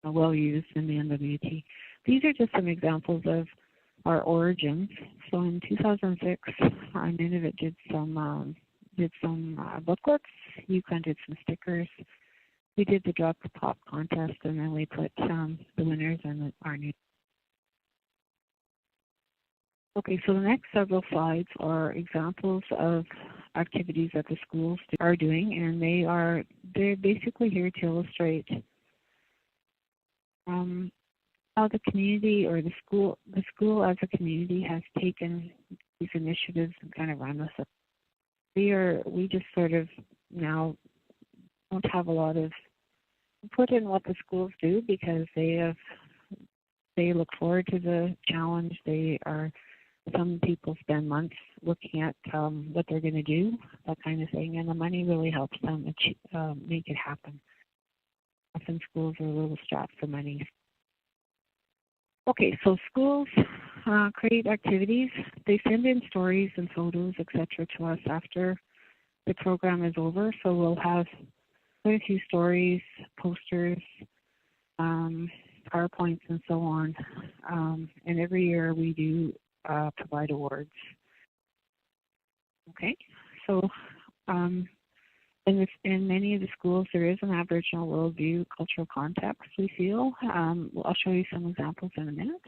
well used in the NWT. These are just some examples of our origins. So in 2006, Nunavut did some did some booklets. Yukon did some stickers. We did the Drop the Pop contest, and then we put the winners in our new. Okay, so the next several slides are examples of activities that the schools are doing, and they're basically here to illustrate how the community or the school as a community has taken these initiatives and kind of run with it. We just sort of now don't have a lot of input in what the schools do because they look forward to the challenge. Some people spend months looking at what they're going to do, that kind of thing, and the money really helps them make it happen. Often schools are a little strapped for money. Okay, so schools create activities. They send in stories and photos, etc., to us after the program is over. So we'll have quite a few stories, posters, PowerPoints, and so on. And every year we do provide awards. Okay, so in many of the schools there is an Aboriginal worldview, cultural context, we feel. I'll show you some examples in a minute.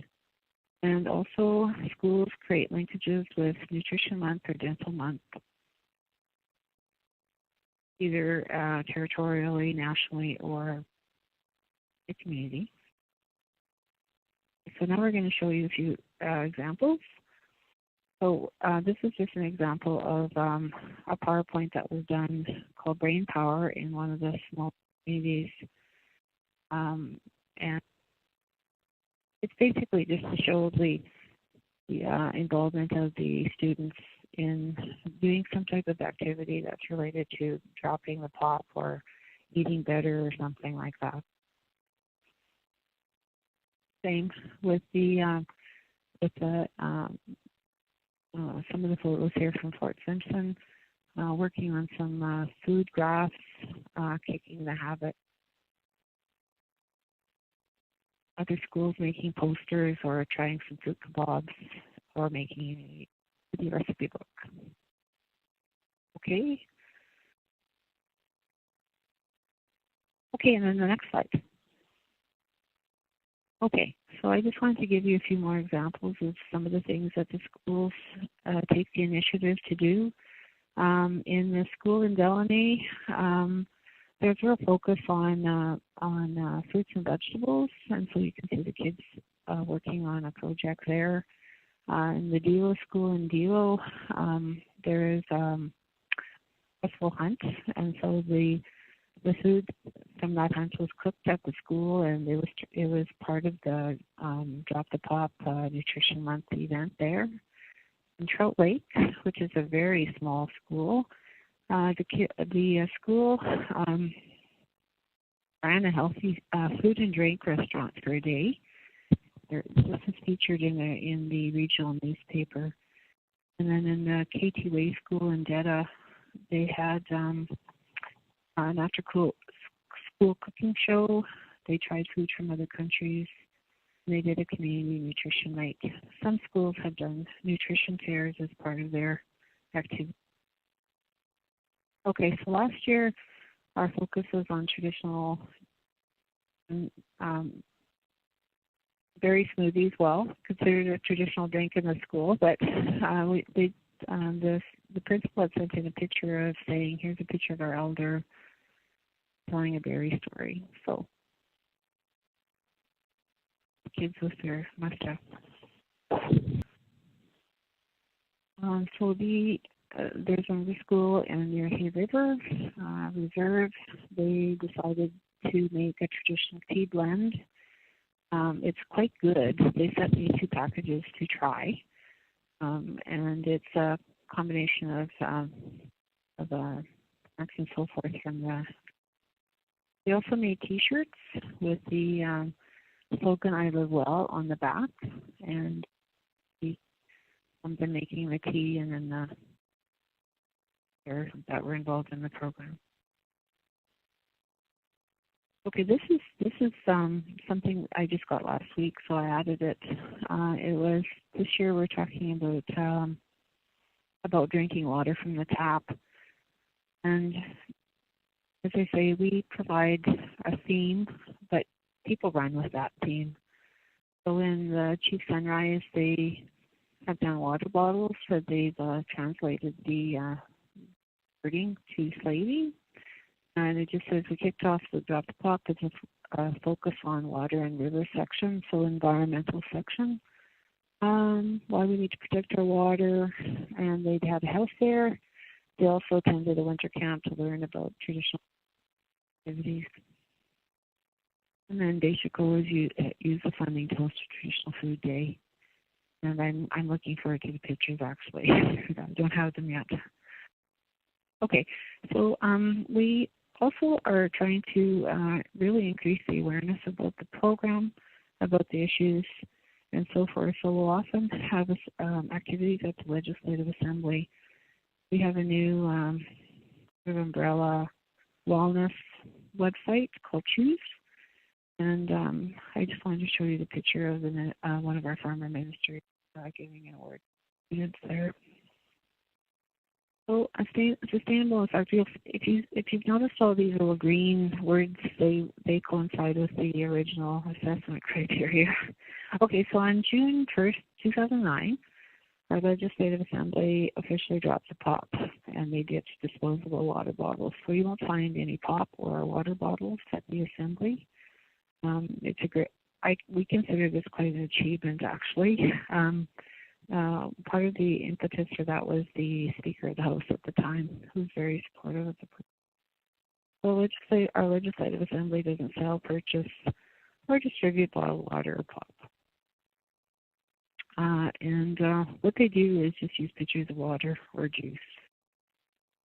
And also schools create linkages with Nutrition Month or Dental Month, either territorially, nationally, or the community. So now we're going to show you a few examples. So this is just an example of a PowerPoint that was done called Brain Power in one of the small communities. And it's basically just to show the involvement of the students in doing some type of activity that's related to dropping the pop or eating better or something like that. Same with some of the photos here from Fort Simpson, working on some food graphs, kicking the habit. Other schools making posters or trying some fruit kebabs or making a recipe book. Okay. Okay, and then the next slide. Okay, so I just wanted to give you a few more examples of some of the things that the schools take the initiative to do. In the school in Delaney, there's a real focus on fruits and vegetables, and so you can see the kids working on a project there. In the Delo school in Delo, there is a festival hunt, and so the food from that hunt was cooked at the school, and it was part of the Drop the Pop Nutrition Month event there. In Trout Lake, which is a very small school, the school ran a healthy food and drink restaurant for a day. This is featured in the regional newspaper. And then in the KT Way School in Deda, they had an after-school cooking show. They tried food from other countries. And they did a community nutrition night. Some schools have done nutrition fairs as part of their activity. Okay, so last year our focus was on traditional berry smoothies. Well, considered a traditional drink in the school, but the principal had sent in a picture of saying, here's a picture of our elder telling a berry story. So the kids with their mustache. So there's another school near Hay River Reserve. They decided to make a traditional tea blend. It's quite good. They sent me 2 packages to try, and it's a combination of snacks and so forth from the. They also made T-shirts with the slogan "I Live Well" on the back, and been making the tea, and then that were involved in the program. Okay, this is something I just got last week, so I added it. It was this year we're talking about drinking water from the tap, And as I say, we provide a theme, but people run with that theme. So in the Chief Sunrise, they have done water bottles, so they've translated the wording to slavey. And it just says we kicked off the Drop the Pop with a focus on water and river section, so environmental section. Why we need to protect our water, and they had a house there. They also attended a winter camp to learn about traditional activities. And then Day should go is use the funding to host a traditional food day. And I'm looking forward to the pictures actually. I don't have them yet. Okay, so we also are trying to really increase the awareness about the program, about the issues, and so forth. So we'll often have activities at the Legislative Assembly. We have a new umbrella wellness website called Choose. And I just wanted to show you the picture of one of our farmer ministers giving an award to students there. So sustainable, in fact, if you've noticed all these little green words, they coincide with the original assessment criteria. Okay, so on June 1st, 2009, our Legislative Assembly officially dropped the POP, and they ditched disposable water bottles. So you won't find any POP or water bottles at the Assembly. It's a great. We consider this quite an achievement, actually. Part of the impetus for that was the Speaker of the House at the time, who was very supportive of the program. So our Legislative Assembly doesn't sell, purchase, or distribute bottled water or POP. And what they do is just use pitchers of water or juice.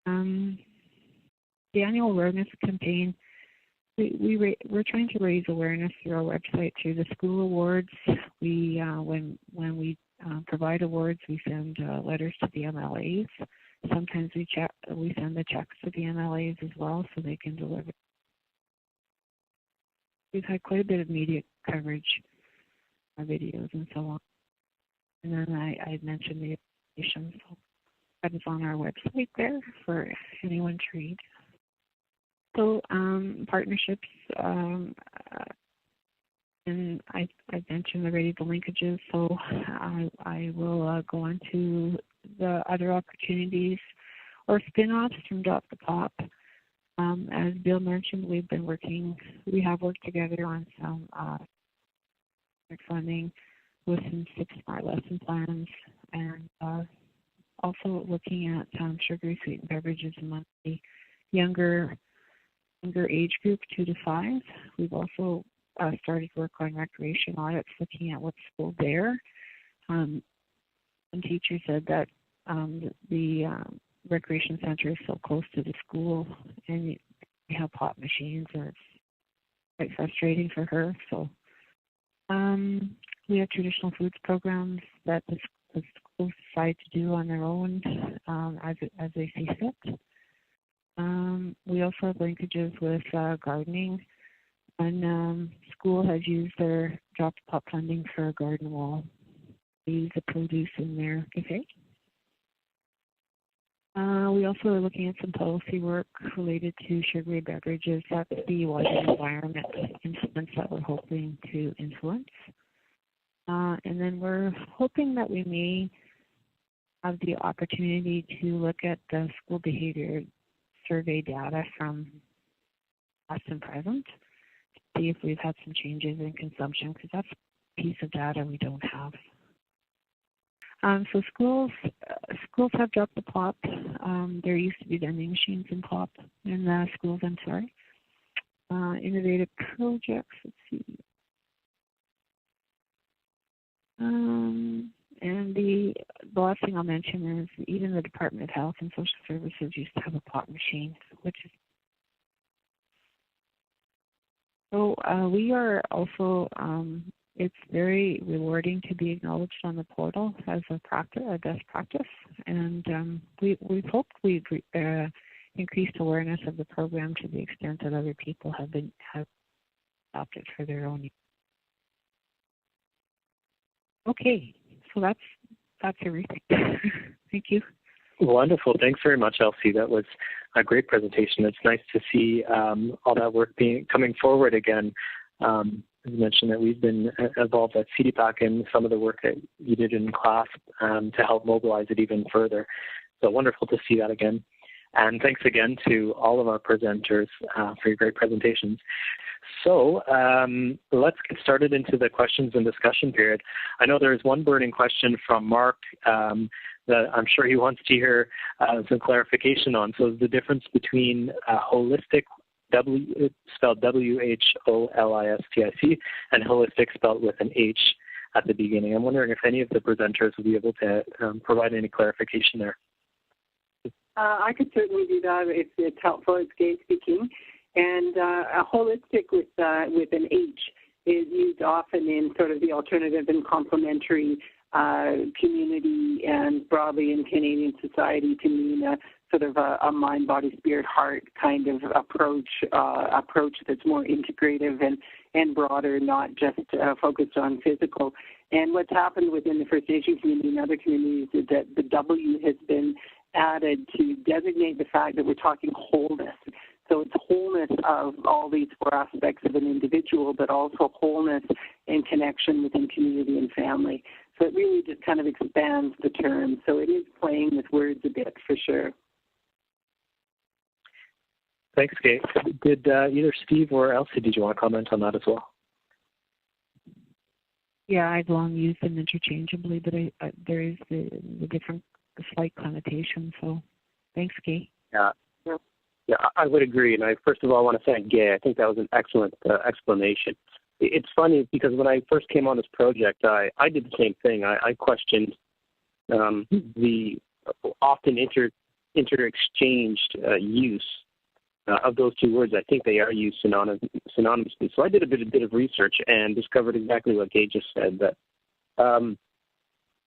The annual awareness campaign, we're trying to raise awareness through our website, through the school awards. We when we provide awards, we send letters to the MLAs. Sometimes we send the checks to the MLAs as well, so they can deliver. We've had quite a bit of media coverage, videos, and so on. And then I mentioned the application, so that is on our website there for anyone to read. So partnerships, and I mentioned already the linkages, so I will go on to the other opportunities or spin-offs from Drop the Pop. As Bill mentioned, we have worked together on some funding with some 6 smart lesson plans, and also looking at sugary sweetened beverages among the younger age group, 2 to 5. We've also started work on recreation audits, looking at what's still there. Some teachers said that the recreation center is so close to the school, and we have pop machines, and it's quite frustrating for her. So we have traditional foods programs that the schools decide to do on their own as they see fit. We also have linkages with gardening. When school has used their Drop the Pop funding for a garden wall, they use the produce in their cafe. We also are looking at some policy work related to sugary beverages. That's the water environment influence that we're hoping to influence. And then we're hoping that we may have the opportunity to look at the school behavior survey data from past and present to see if we've had some changes in consumption, because that's a piece of data we don't have. So schools have dropped the POP. There used to be vending machines in POP in the schools. I'm sorry. Innovative projects. Let's see. And the last thing I'll mention is even the Department of Health and Social Services used to have a POP machine, which is so we are also. It's very rewarding to be acknowledged on the portal as a best practice, and we've hoped we've increased awareness of the program to the extent that other people have adopted for their own use. Okay, so that's everything. Thank you. Wonderful. Thanks very much, Elsie. That was a great presentation. It's nice to see all that work coming forward again. As mentioned, that we've been involved at CDPAC in some of the work that you did in class to help mobilize it even further. So wonderful to see that again. And thanks again to all of our presenters for your great presentations. So let's get started into the questions and discussion period. I know there's one burning question from Mark that I'm sure he wants to hear some clarification on. So the difference between holistic, spelled W-H-O-L-I-S-T-I-C, and holistic spelled with an H at the beginning. I'm wondering if any of the presenters will be able to provide any clarification there. I could certainly do that if it's helpful. It's Gay speaking. And a holistic with an H is used often in sort of the alternative and complementary community and broadly in Canadian society to mean a sort of a mind, body, spirit, heart kind of approach that's more integrative and broader, not just focused on physical. And what's happened within the First Nation community and other communities is that the W has been added to designate the fact that we're talking wholeness. So it's wholeness of all these four aspects of an individual, but also wholeness and connection within community and family. So it really just kind of expands the term. So it is playing with words a bit, for sure. Thanks, Kate. Did either Steve or Elsie, did you want to comment on that as well? Yeah, I've long used them interchangeably, but there is the different slight connotation. So thanks, Kate. Yeah, I would agree. And I first of all want to thank Gay. I think that was an excellent explanation. It's funny because when I first came on this project, I did the same thing. I questioned the often inter-exchanged use of those two words. I think they are used synonymously. So I did a bit of research and discovered exactly what Gay just said, that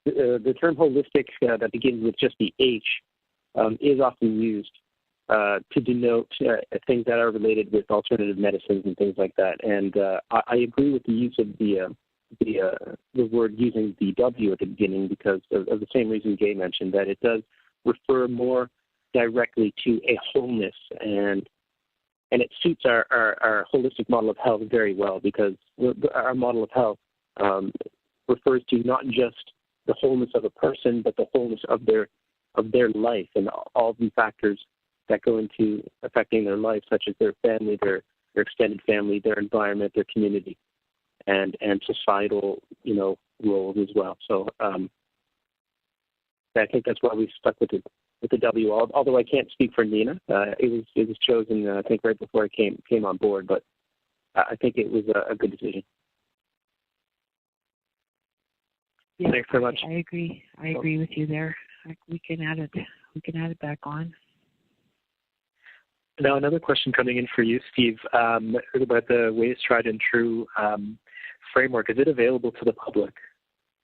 the term holistic that begins with just the H is often used to denote things that are related with alternative medicines and things like that. And I agree with the use of the word using the W at the beginning because of the same reason Gay mentioned, that it does refer more directly to a wholeness, and it suits our holistic model of health very well, because our model of health refers to not just the wholeness of a person, but the wholeness of their life and all the factors that go into affecting their life, such as their family, their extended family, their environment, their community, and societal, roles as well. So I think that's why we stuck with the W. Although I can't speak for Nina, it was chosen I think right before I came on board, but I think it was a good decision. Yeah, thanks very much. I agree. I agree with you there. We can add it. We can add it back on. Now, another question coming in for you, Steve, about the Ways Tried and True framework. Is it available to the public?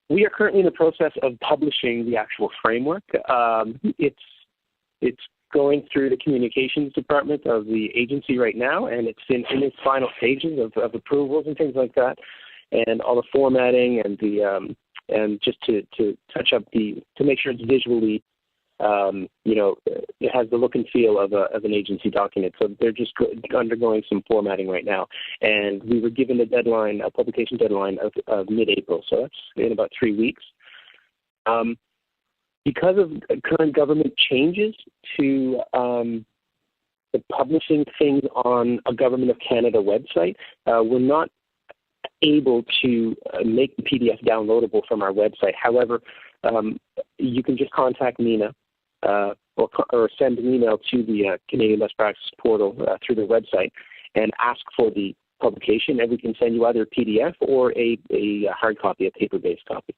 We are currently in the process of publishing the actual framework. It's going through the communications department of the agency right now, and it's in its final stages of approvals and things like that, and all the formatting and and just to touch up to make sure it's visually, it has the look and feel of an agency document. So they're just undergoing some formatting right now. And we were given a publication deadline of mid-April. So that's in about 3 weeks. Because of current government changes to the publishing things on a Government of Canada website, we're not able to make the PDF downloadable from our website. However, you can just contact Nina or send an email to the Canadian Best Practices portal through their website and ask for the publication, and we can send you either a PDF or a hard copy, a paper-based copy.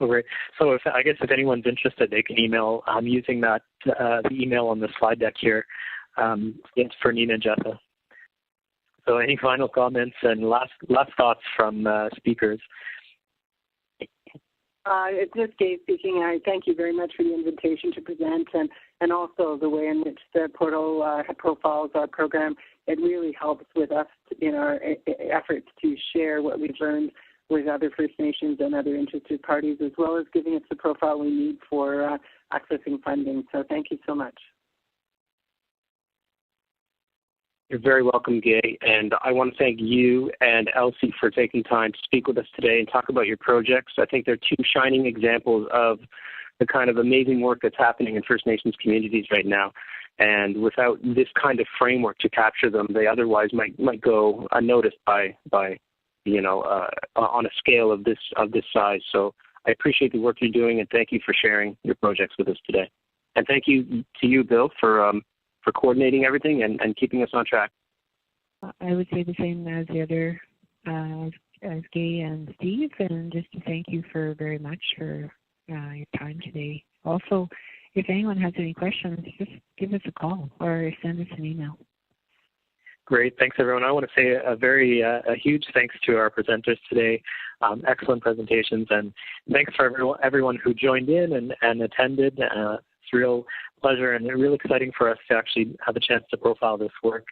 Okay. So I guess if anyone's interested, they can email. I'm using the email on the slide deck here. It's for Nina and Jessa. So any final comments and last thoughts from speakers? It's just Gay speaking. I thank you very much for the invitation to present and also the way in which the portal profiles our program. It really helps with us in our efforts to share what we've learned with other First Nations and other interested parties, as well as giving us the profile we need for accessing funding. So thank you so much. You're very welcome, Gay, and I want to thank you and Elsie for taking time to speak with us today and talk about your projects. I think they're two shining examples of the kind of amazing work that's happening in First Nations communities right now. And without this kind of framework to capture them, they otherwise might go unnoticed by on a scale of this size. So I appreciate the work you're doing, and thank you for sharing your projects with us today. And thank you to you, Bill, for coordinating everything and keeping us on track. I would say the same as the other, as Gay and Steve, and just to thank you very much for your time today. Also, if anyone has any questions, just give us a call or send us an email. Great. Thanks, everyone. I want to say a huge thanks to our presenters today. Excellent presentations, and thanks for everyone who joined in and attended. It's a real pleasure and really exciting for us to actually have a chance to profile this work.